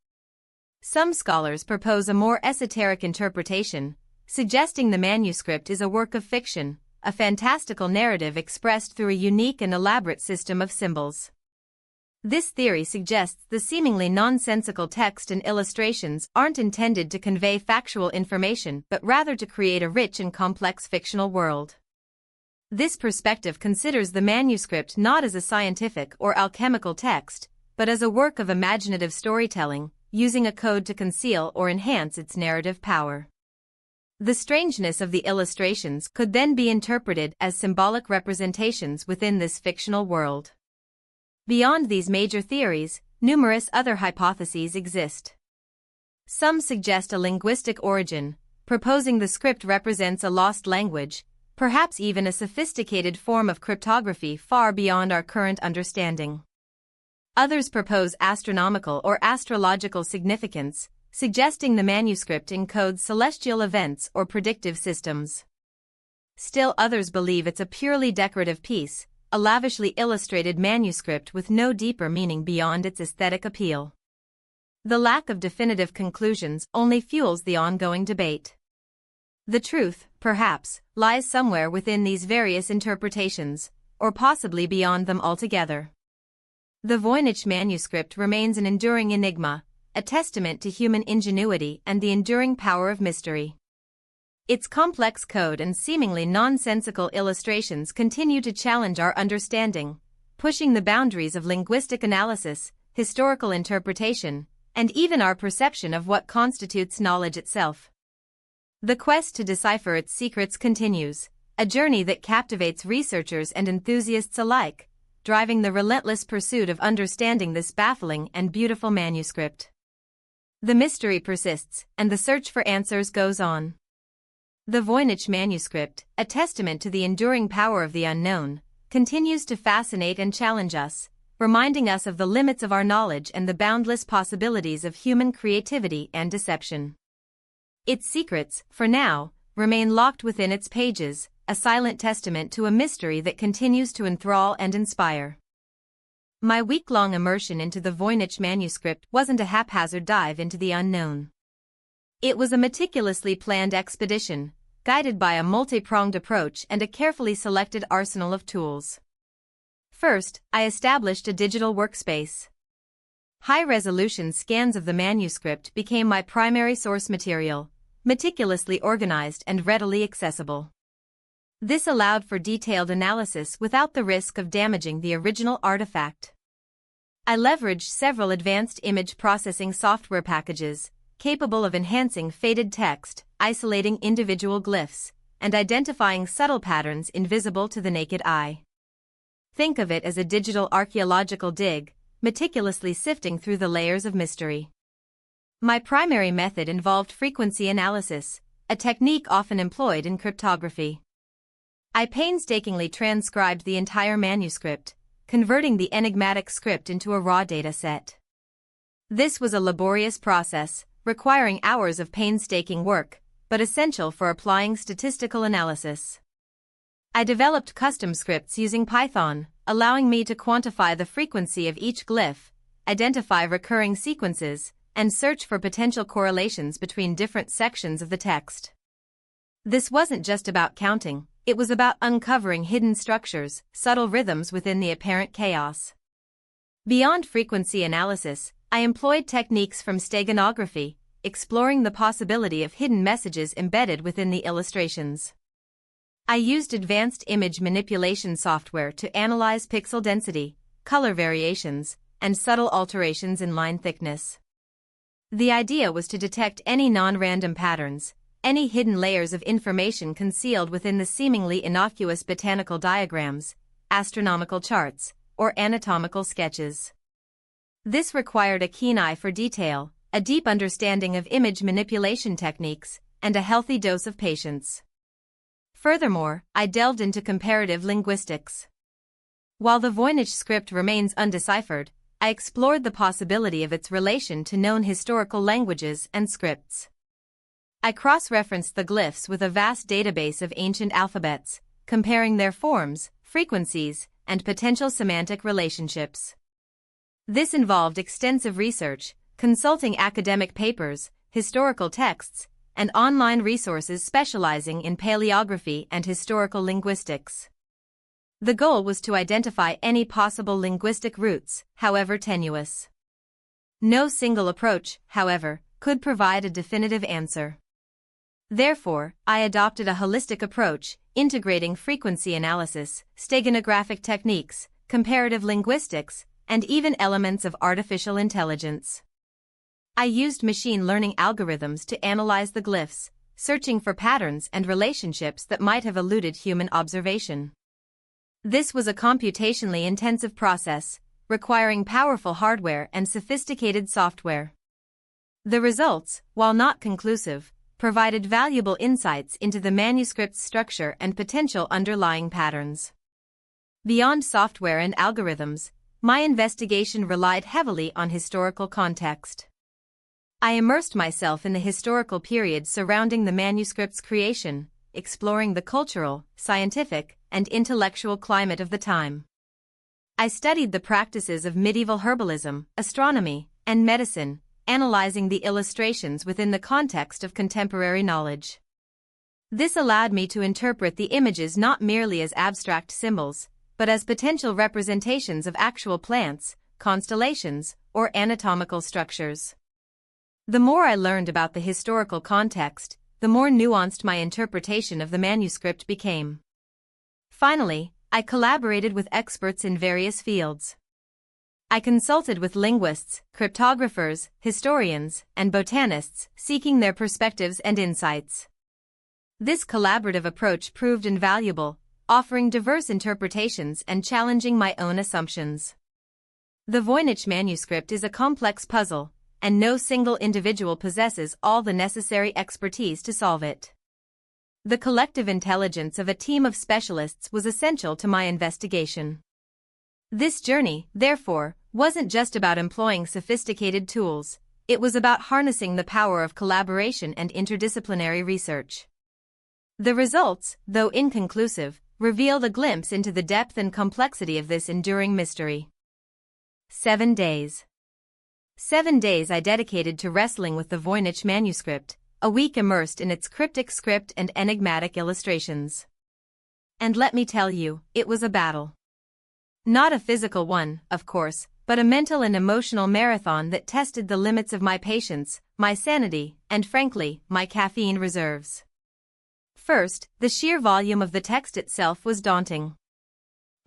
Some scholars propose a more esoteric interpretation, suggesting the manuscript is a work of fiction, a fantastical narrative expressed through a unique and elaborate system of symbols. This theory suggests the seemingly nonsensical text and illustrations aren't intended to convey factual information but rather to create a rich and complex fictional world. This perspective considers the manuscript not as a scientific or alchemical text, but as a work of imaginative storytelling, using a code to conceal or enhance its narrative power. The strangeness of the illustrations could then be interpreted as symbolic representations within this fictional world. Beyond these major theories, numerous other hypotheses exist. Some suggest a linguistic origin, proposing the script represents a lost language, perhaps even a sophisticated form of cryptography far beyond our current understanding. Others propose astronomical or astrological significance, suggesting the manuscript encodes celestial events or predictive systems. Still others believe it's a purely decorative piece, a lavishly illustrated manuscript with no deeper meaning beyond its aesthetic appeal. The lack of definitive conclusions only fuels the ongoing debate. The truth, perhaps, lies somewhere within these various interpretations, or possibly beyond them altogether. The Voynich Manuscript remains an enduring enigma, a testament to human ingenuity and the enduring power of mystery. Its complex code and seemingly nonsensical illustrations continue to challenge our understanding, pushing the boundaries of linguistic analysis, historical interpretation, and even our perception of what constitutes knowledge itself. The quest to decipher its secrets continues, a journey that captivates researchers and enthusiasts alike, driving the relentless pursuit of understanding this baffling and beautiful manuscript. The mystery persists, and the search for answers goes on. The Voynich Manuscript, a testament to the enduring power of the unknown, continues to fascinate and challenge us, reminding us of the limits of our knowledge and the boundless possibilities of human creativity and deception. Its secrets, for now, remain locked within its pages, a silent testament to a mystery that continues to enthrall and inspire. My week-long immersion into the Voynich Manuscript wasn't a haphazard dive into the unknown. It was a meticulously planned expedition, guided by a multi-pronged approach and a carefully selected arsenal of tools. First, I established a digital workspace. High-resolution scans of the manuscript became my primary source material, meticulously organized and readily accessible. This allowed for detailed analysis without the risk of damaging the original artifact. I leveraged several advanced image processing software packages, capable of enhancing faded text, isolating individual glyphs, and identifying subtle patterns invisible to the naked eye. Think of it as a digital archaeological dig, meticulously sifting through the layers of mystery. My primary method involved frequency analysis, a technique often employed in cryptography. I painstakingly transcribed the entire manuscript, converting the enigmatic script into a raw data set. This was a laborious process, requiring hours of painstaking work, but essential for applying statistical analysis. I developed custom scripts using Python, allowing me to quantify the frequency of each glyph, identify recurring sequences, and search for potential correlations between different sections of the text. This wasn't just about counting, it was about uncovering hidden structures, subtle rhythms within the apparent chaos. Beyond frequency analysis, I employed techniques from steganography, exploring the possibility of hidden messages embedded within the illustrations. I used advanced image manipulation software to analyze pixel density, color variations, and subtle alterations in line thickness. The idea was to detect any non-random patterns, any hidden layers of information concealed within the seemingly innocuous botanical diagrams, astronomical charts, or anatomical sketches. This required a keen eye for detail, a deep understanding of image manipulation techniques, and a healthy dose of patience. Furthermore, I delved into comparative linguistics. While the Voynich script remains undeciphered, I explored the possibility of its relation to known historical languages and scripts. I cross-referenced the glyphs with a vast database of ancient alphabets, comparing their forms, frequencies, and potential semantic relationships. This involved extensive research, consulting academic papers, historical texts, and online resources specializing in paleography and historical linguistics. The goal was to identify any possible linguistic roots, however tenuous. No single approach, however, could provide a definitive answer. Therefore, I adopted a holistic approach, integrating frequency analysis, steganographic techniques, comparative linguistics, and even elements of artificial intelligence. I used machine learning algorithms to analyze the glyphs, searching for patterns and relationships that might have eluded human observation. This was a computationally intensive process, requiring powerful hardware and sophisticated software. The results, while not conclusive, provided valuable insights into the manuscript's structure and potential underlying patterns. Beyond software and algorithms, my investigation relied heavily on historical context. I immersed myself in the historical period surrounding the manuscript's creation, exploring the cultural, scientific, and intellectual climate of the time. I studied the practices of medieval herbalism, astronomy, and medicine, analyzing the illustrations within the context of contemporary knowledge. This allowed me to interpret the images not merely as abstract symbols, but as potential representations of actual plants, constellations, or anatomical structures. The more I learned about the historical context, the more nuanced my interpretation of the manuscript became. Finally, I collaborated with experts in various fields. I consulted with linguists, cryptographers, historians, and botanists, seeking their perspectives and insights. This collaborative approach proved invaluable, offering diverse interpretations and challenging my own assumptions. The Voynich Manuscript is a complex puzzle, and no single individual possesses all the necessary expertise to solve it. The collective intelligence of a team of specialists was essential to my investigation. This journey, therefore, wasn't just about employing sophisticated tools, it was about harnessing the power of collaboration and interdisciplinary research. The results, though inconclusive, revealed a glimpse into the depth and complexity of this enduring mystery. 7 days. 7 days I dedicated to wrestling with the Voynich Manuscript, a week immersed in its cryptic script and enigmatic illustrations. And let me tell you, it was a battle. Not a physical one, of course, but a mental and emotional marathon that tested the limits of my patience, my sanity, and frankly, my caffeine reserves. First, the sheer volume of the text itself was daunting.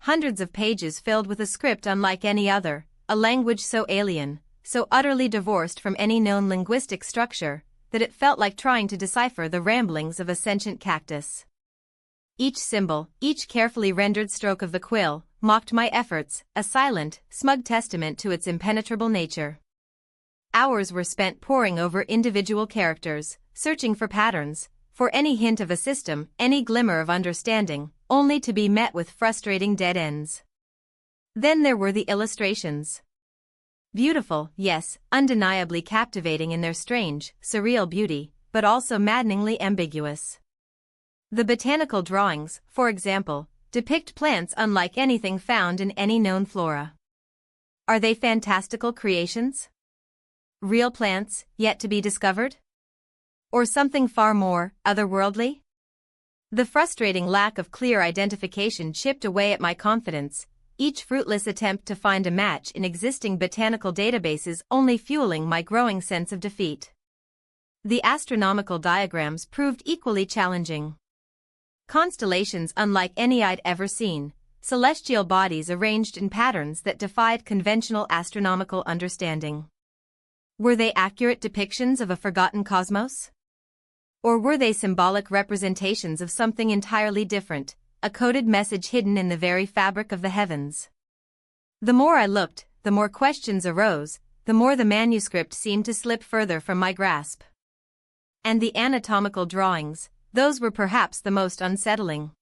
Hundreds of pages filled with a script unlike any other, a language so alien, so utterly divorced from any known linguistic structure, that it felt like trying to decipher the ramblings of a sentient cactus. Each symbol, each carefully rendered stroke of the quill, mocked my efforts, a silent, smug testament to its impenetrable nature. Hours were spent poring over individual characters, searching for patterns, for any hint of a system, any glimmer of understanding, only to be met with frustrating dead ends. Then there were the illustrations. Beautiful, yes, undeniably captivating in their strange, surreal beauty, but also maddeningly ambiguous. The botanical drawings, for example, depict plants unlike anything found in any known flora. Are they fantastical creations? Real plants, yet to be discovered? Or something far more otherworldly? The frustrating lack of clear identification chipped away at my confidence, each fruitless attempt to find a match in existing botanical databases only fueling my growing sense of defeat. The astronomical diagrams proved equally challenging. Constellations unlike any I'd ever seen, celestial bodies arranged in patterns that defied conventional astronomical understanding. Were they accurate depictions of a forgotten cosmos? Or were they symbolic representations of something entirely different, a coded message hidden in the very fabric of the heavens? The more I looked, the more questions arose, the more the manuscript seemed to slip further from my grasp. And the anatomical drawings, those were perhaps the most unsettling.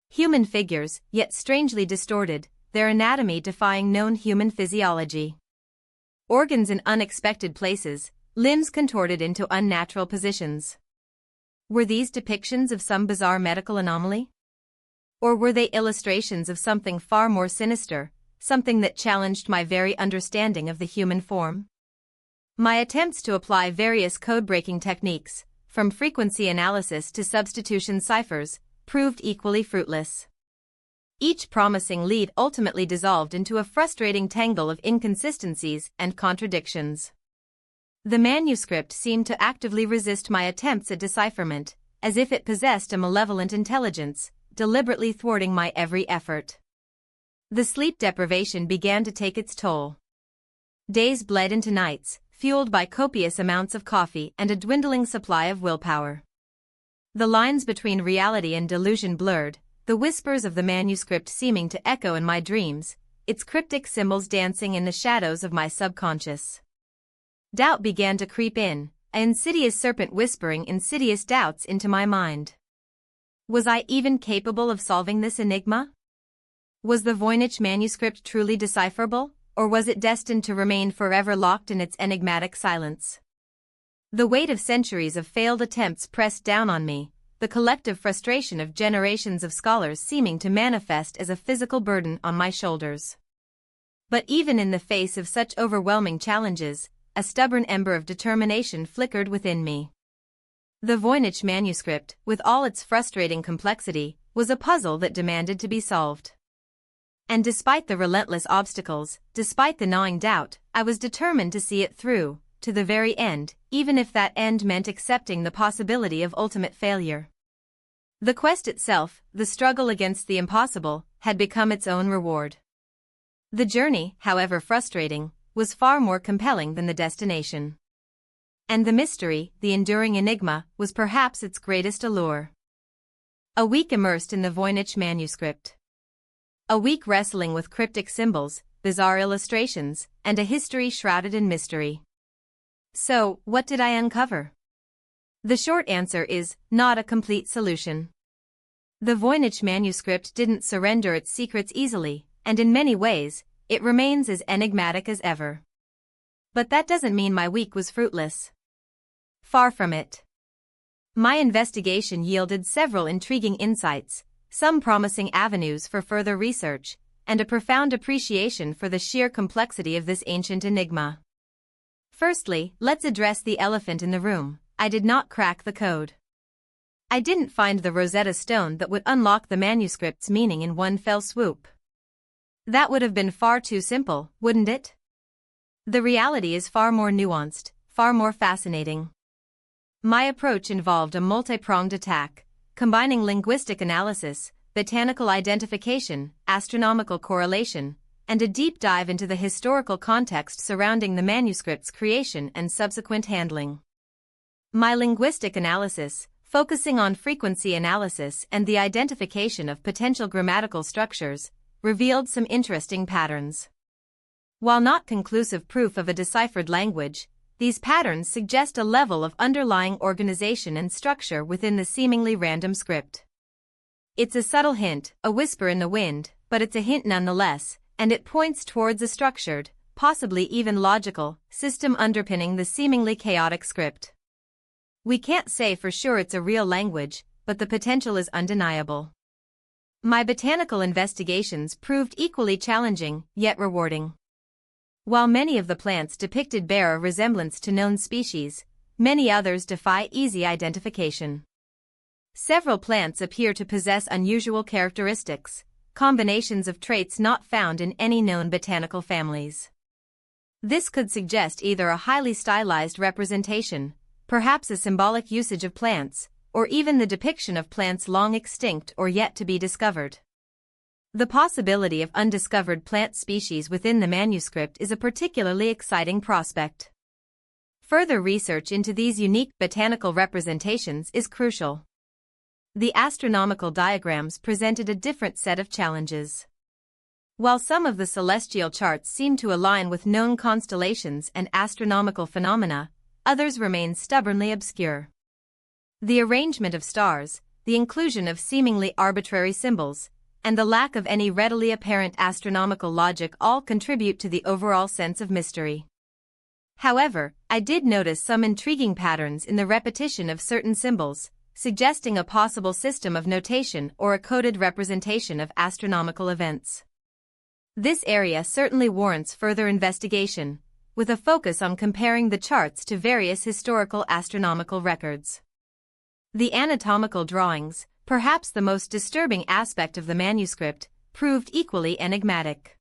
Human figures, yet strangely distorted, their anatomy defying known human physiology. Organs in unexpected places, limbs contorted into unnatural positions. Were these depictions of some bizarre medical anomaly? Or were they illustrations of something far more sinister, something that challenged my very understanding of the human form? My attempts to apply various code-breaking techniques, from frequency analysis to substitution ciphers, proved equally fruitless. Each promising lead ultimately dissolved into a frustrating tangle of inconsistencies and contradictions. The manuscript seemed to actively resist my attempts at decipherment, as if it possessed a malevolent intelligence, deliberately thwarting my every effort. The sleep deprivation began to take its toll. Days bled into nights, fueled by copious amounts of coffee and a dwindling supply of willpower. The lines between reality and delusion blurred, the whispers of the manuscript seeming to echo in my dreams, its cryptic symbols dancing in the shadows of my subconscious. Doubt began to creep in, an insidious serpent whispering insidious doubts into my mind. Was I even capable of solving this enigma? Was the Voynich Manuscript truly decipherable, or was it destined to remain forever locked in its enigmatic silence? The weight of centuries of failed attempts pressed down on me, the collective frustration of generations of scholars seeming to manifest as a physical burden on my shoulders. But even in the face of such overwhelming challenges, a stubborn ember of determination flickered within me. The Voynich Manuscript, with all its frustrating complexity, was a puzzle that demanded to be solved. And despite the relentless obstacles, despite the gnawing doubt, I was determined to see it through, to the very end, even if that end meant accepting the possibility of ultimate failure. The quest itself, the struggle against the impossible, had become its own reward. The journey, however frustrating, was far more compelling than the destination. And the mystery, the enduring enigma, was perhaps its greatest allure. A week immersed in the Voynich Manuscript. A week wrestling with cryptic symbols, bizarre illustrations, and a history shrouded in mystery. So, what did I uncover? The short answer is, not a complete solution. The Voynich Manuscript didn't surrender its secrets easily, and in many ways, it remains as enigmatic as ever. But that doesn't mean my week was fruitless. Far from it. My investigation yielded several intriguing insights, some promising avenues for further research, and a profound appreciation for the sheer complexity of this ancient enigma. Firstly, let's address the elephant in the room. I did not crack the code. I didn't find the Rosetta Stone that would unlock the manuscript's meaning in one fell swoop. That would have been far too simple, wouldn't it? The reality is far more nuanced, far more fascinating. My approach involved a multi-pronged attack, combining linguistic analysis, botanical identification, astronomical correlation, and a deep dive into the historical context surrounding the manuscript's creation and subsequent handling. My linguistic analysis, focusing on frequency analysis and the identification of potential grammatical structures, revealed some interesting patterns. While not conclusive proof of a deciphered language, these patterns suggest a level of underlying organization and structure within the seemingly random script. It's a subtle hint, a whisper in the wind, but it's a hint nonetheless, and it points towards a structured, possibly even logical, system underpinning the seemingly chaotic script. We can't say for sure it's a real language, but the potential is undeniable. My botanical investigations proved equally challenging, yet rewarding. While many of the plants depicted bear a resemblance to known species, many others defy easy identification. Several plants appear to possess unusual characteristics, combinations of traits not found in any known botanical families. This could suggest either a highly stylized representation, perhaps a symbolic usage of plants, or even the depiction of plants long extinct or yet to be discovered. The possibility of undiscovered plant species within the manuscript is a particularly exciting prospect. Further research into these unique botanical representations is crucial. The astronomical diagrams presented a different set of challenges. While some of the celestial charts seem to align with known constellations and astronomical phenomena, others remain stubbornly obscure. The arrangement of stars, the inclusion of seemingly arbitrary symbols, and the lack of any readily apparent astronomical logic all contribute to the overall sense of mystery. However, I did notice some intriguing patterns in the repetition of certain symbols, suggesting a possible system of notation or a coded representation of astronomical events. This area certainly warrants further investigation, with a focus on comparing the charts to various historical astronomical records. The anatomical drawings, perhaps the most disturbing aspect of the manuscript, proved equally enigmatic.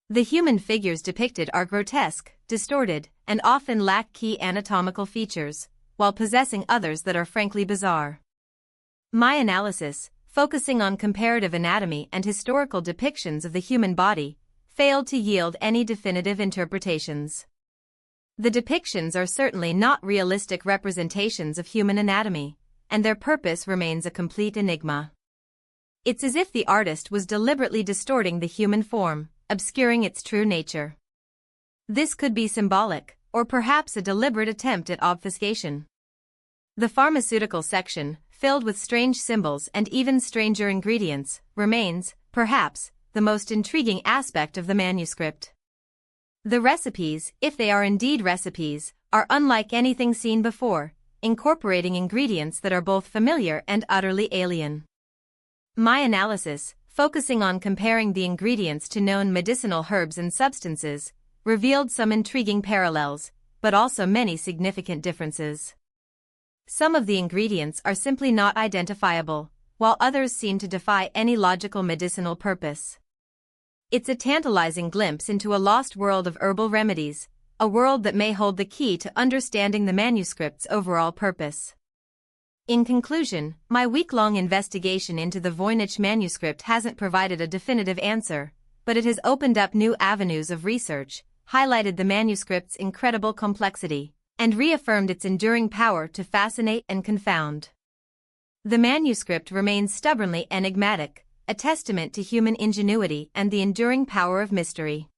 The human figures depicted are grotesque, distorted, and often lack key anatomical features, while possessing others that are frankly bizarre. My analysis, focusing on comparative anatomy and historical depictions of the human body, failed to yield any definitive interpretations. The depictions are certainly not realistic representations of human anatomy, and their purpose remains a complete enigma. It's as if the artist was deliberately distorting the human form, obscuring its true nature. This could be symbolic, or perhaps a deliberate attempt at obfuscation. The pharmaceutical section, filled with strange symbols and even stranger ingredients, remains, perhaps, the most intriguing aspect of the manuscript. The recipes, if they are indeed recipes, are unlike anything seen before, incorporating ingredients that are both familiar and utterly alien. My analysis, focusing on comparing the ingredients to known medicinal herbs and substances, revealed some intriguing parallels, but also many significant differences. Some of the ingredients are simply not identifiable, while others seem to defy any logical medicinal purpose. It's a tantalizing glimpse into a lost world of herbal remedies, a world that may hold the key to understanding the manuscript's overall purpose. In conclusion, my week-long investigation into the Voynich Manuscript hasn't provided a definitive answer, but it has opened up new avenues of research, highlighted the manuscript's incredible complexity, and reaffirmed its enduring power to fascinate and confound. The manuscript remains stubbornly enigmatic, a testament to human ingenuity and the enduring power of mystery.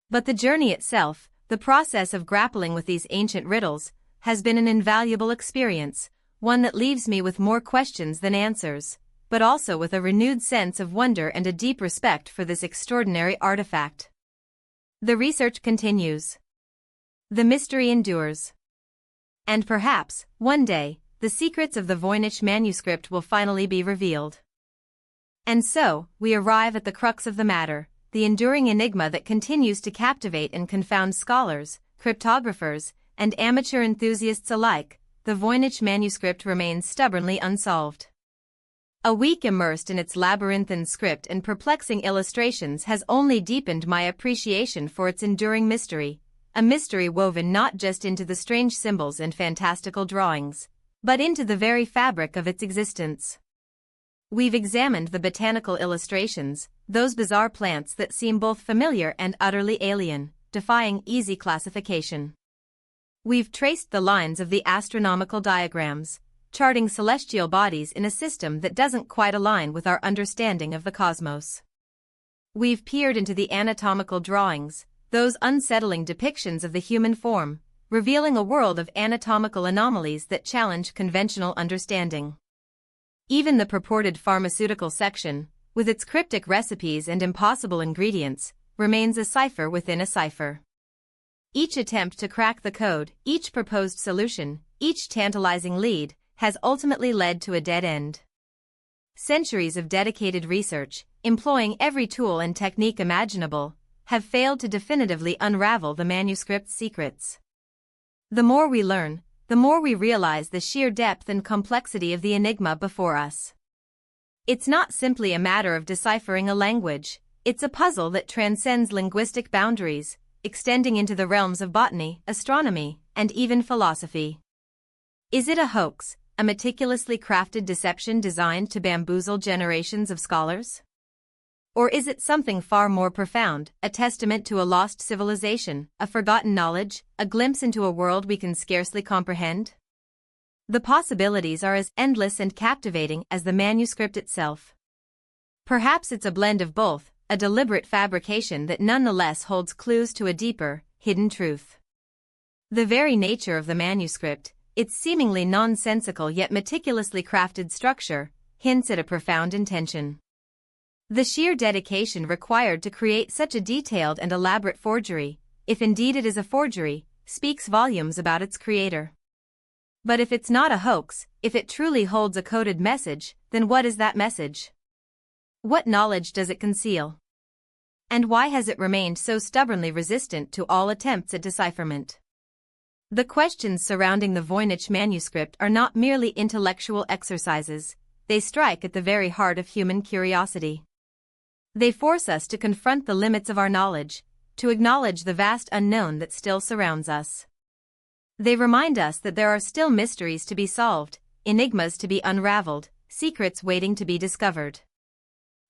But the journey itself, the process of grappling with these ancient riddles, has been an invaluable experience, one that leaves me with more questions than answers, but also with a renewed sense of wonder and a deep respect for this extraordinary artifact. The research continues. The mystery endures. And perhaps, one day, the secrets of the Voynich Manuscript will finally be revealed. And so, we arrive at the crux of the matter, the enduring enigma that continues to captivate and confound scholars, cryptographers, and amateur enthusiasts alike. The Voynich Manuscript remains stubbornly unsolved. A week immersed in its labyrinthine script and perplexing illustrations has only deepened my appreciation for its enduring mystery, a mystery woven not just into the strange symbols and fantastical drawings, but into the very fabric of its existence. We've examined the botanical illustrations, those bizarre plants that seem both familiar and utterly alien, defying easy classification. We've traced the lines of the astronomical diagrams, charting celestial bodies in a system that doesn't quite align with our understanding of the cosmos. We've peered into the anatomical drawings, those unsettling depictions of the human form, revealing a world of anatomical anomalies that challenge conventional understanding. Even the purported pharmaceutical section, with its cryptic recipes and impossible ingredients, remains a cipher within a cipher. Each attempt to crack the code, each proposed solution, each tantalizing lead, has ultimately led to a dead end. Centuries of dedicated research, employing every tool and technique imaginable, have failed to definitively unravel the manuscript's secrets. The more we learn, the more we realize the sheer depth and complexity of the enigma before us. It's not simply a matter of deciphering a language, it's a puzzle that transcends linguistic boundaries, extending into the realms of botany, astronomy, and even philosophy. Is it a hoax, a meticulously crafted deception designed to bamboozle generations of scholars? Or is it something far more profound, a testament to a lost civilization, a forgotten knowledge, a glimpse into a world we can scarcely comprehend? The possibilities are as endless and captivating as the manuscript itself. Perhaps it's a blend of both, a deliberate fabrication that nonetheless holds clues to a deeper, hidden truth. The very nature of the manuscript, its seemingly nonsensical yet meticulously crafted structure, hints at a profound intention. The sheer dedication required to create such a detailed and elaborate forgery, if indeed it is a forgery, speaks volumes about its creator. But if it's not a hoax, if it truly holds a coded message, then what is that message? What knowledge does it conceal? And why has it remained so stubbornly resistant to all attempts at decipherment? The questions surrounding the Voynich Manuscript are not merely intellectual exercises, they strike at the very heart of human curiosity. They force us to confront the limits of our knowledge, to acknowledge the vast unknown that still surrounds us. They remind us that there are still mysteries to be solved, enigmas to be unraveled, secrets waiting to be discovered.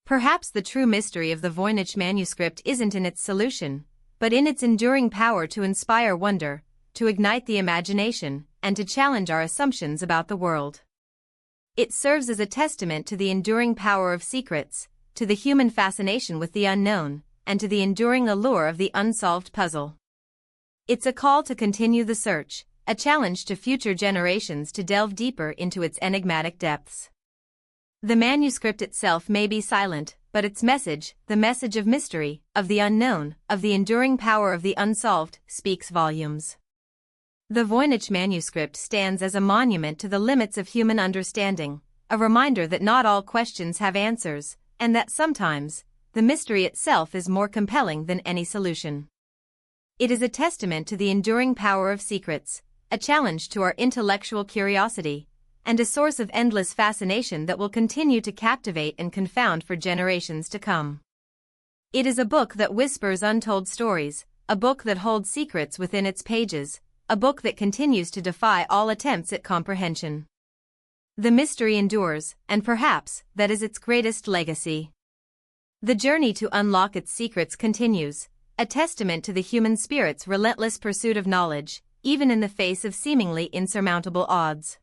Perhaps the true mystery of the Voynich Manuscript isn't in its solution, but in its enduring power to inspire wonder, to ignite the imagination, and to challenge our assumptions about the world. It serves as a testament to the enduring power of secrets, to the human fascination with the unknown, and to the enduring allure of the unsolved puzzle. It's a call to continue the search, a challenge to future generations to delve deeper into its enigmatic depths. The manuscript itself may be silent, but its message, the message of mystery, of the unknown, of the enduring power of the unsolved, speaks volumes. The Voynich Manuscript stands as a monument to the limits of human understanding, a reminder that not all questions have answers, and that sometimes, the mystery itself is more compelling than any solution. It is a testament to the enduring power of secrets, a challenge to our intellectual curiosity, and a source of endless fascination that will continue to captivate and confound for generations to come. It is a book that whispers untold stories, a book that holds secrets within its pages, a book that continues to defy all attempts at comprehension. The mystery endures, and perhaps, that is its greatest legacy. The journey to unlock its secrets continues, a testament to the human spirit's relentless pursuit of knowledge, even in the face of seemingly insurmountable odds.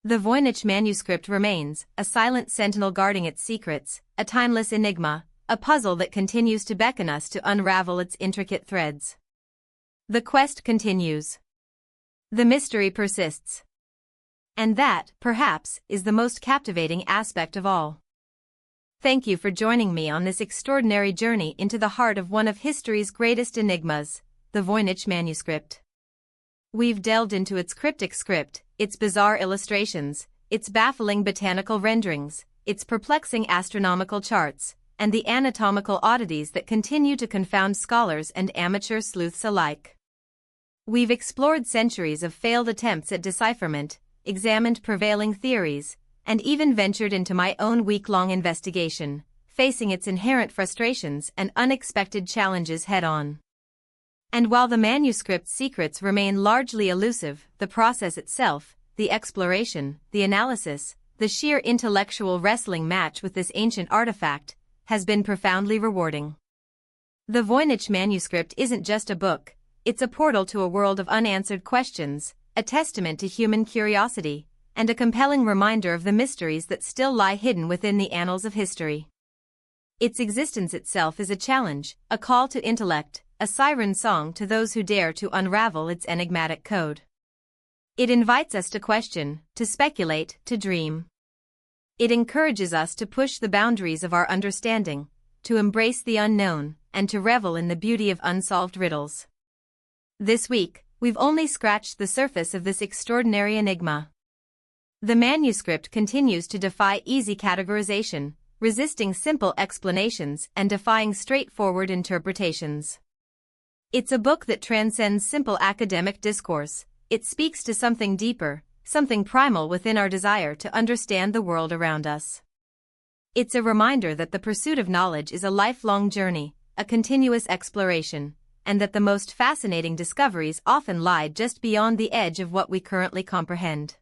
The Voynich Manuscript remains, a silent sentinel guarding its secrets, a timeless enigma, a puzzle that continues to beckon us to unravel its intricate threads. The quest continues. The mystery persists. And that, perhaps, is the most captivating aspect of all. Thank you for joining me on this extraordinary journey into the heart of one of history's greatest enigmas, the Voynich Manuscript. We've delved into its cryptic script, its bizarre illustrations, its baffling botanical renderings, its perplexing astronomical charts, and the anatomical oddities that continue to confound scholars and amateur sleuths alike. We've explored centuries of failed attempts at decipherment, examined prevailing theories, and even ventured into my own week-long investigation, facing its inherent frustrations and unexpected challenges head-on. And while the manuscript's secrets remain largely elusive, the process itself, the exploration, the analysis, the sheer intellectual wrestling match with this ancient artifact, has been profoundly rewarding. The Voynich Manuscript isn't just a book, it's a portal to a world of unanswered questions, a testament to human curiosity, and a compelling reminder of the mysteries that still lie hidden within the annals of history. Its existence itself is a challenge, a call to intellect, a siren song to those who dare to unravel its enigmatic code. It invites us to question, to speculate, to dream. It encourages us to push the boundaries of our understanding, to embrace the unknown, and to revel in the beauty of unsolved riddles. This week, we've only scratched the surface of this extraordinary enigma. The manuscript continues to defy easy categorization, resisting simple explanations and defying straightforward interpretations. It's a book that transcends simple academic discourse. It speaks to something deeper, something primal within our desire to understand the world around us. It's a reminder that the pursuit of knowledge is a lifelong journey, a continuous exploration, and that the most fascinating discoveries often lie just beyond the edge of what we currently comprehend.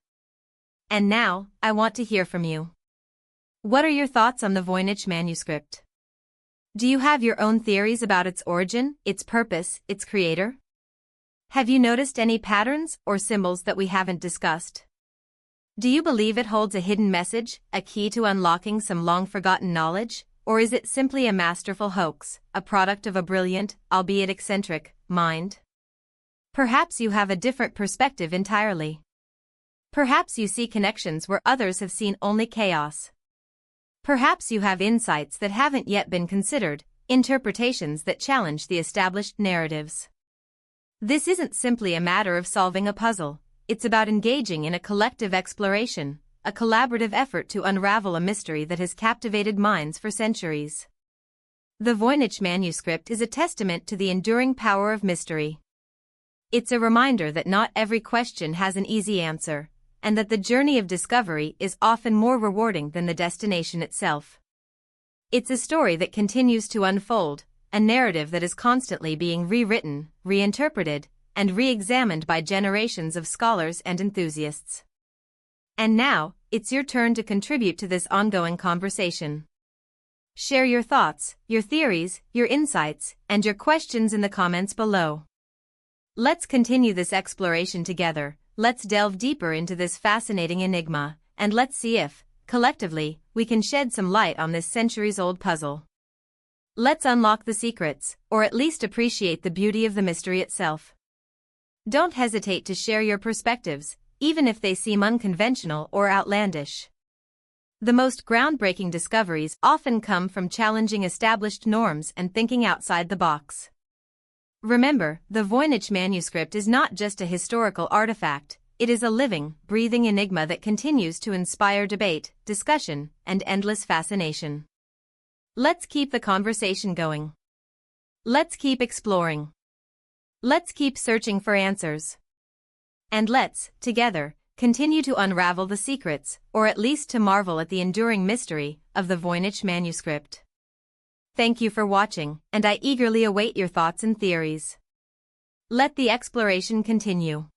And now, I want to hear from you. What are your thoughts on the Voynich Manuscript? Do you have your own theories about its origin, its purpose, its creator? Have you noticed any patterns or symbols that we haven't discussed? Do you believe it holds a hidden message, a key to unlocking some long-forgotten knowledge, or is it simply a masterful hoax, a product of a brilliant, albeit eccentric, mind? Perhaps you have a different perspective entirely. Perhaps you see connections where others have seen only chaos. Perhaps you have insights that haven't yet been considered, interpretations that challenge the established narratives. This isn't simply a matter of solving a puzzle, it's about engaging in a collective exploration, a collaborative effort to unravel a mystery that has captivated minds for centuries. The Voynich Manuscript is a testament to the enduring power of mystery. It's a reminder that not every question has an easy answer, and that the journey of discovery is often more rewarding than the destination itself. It's a story that continues to unfold, a narrative that is constantly being rewritten, reinterpreted, and re-examined by generations of scholars and enthusiasts. And now, it's your turn to contribute to this ongoing conversation. Share your thoughts, your theories, your insights, and your questions in the comments below. Let's continue this exploration together. Let's delve deeper into this fascinating enigma, and let's see if, collectively, we can shed some light on this centuries-old puzzle. Let's unlock the secrets, or at least appreciate the beauty of the mystery itself. Don't hesitate to share your perspectives, even if they seem unconventional or outlandish. The most groundbreaking discoveries often come from challenging established norms and thinking outside the box. Remember, the Voynich Manuscript is not just a historical artifact, it is a living, breathing enigma that continues to inspire debate, discussion, and endless fascination. Let's keep the conversation going. Let's keep exploring. Let's keep searching for answers. And let's, together, continue to unravel the secrets, or at least to marvel at the enduring mystery of the Voynich Manuscript. Thank you for watching, and I eagerly await your thoughts and theories. Let the exploration continue.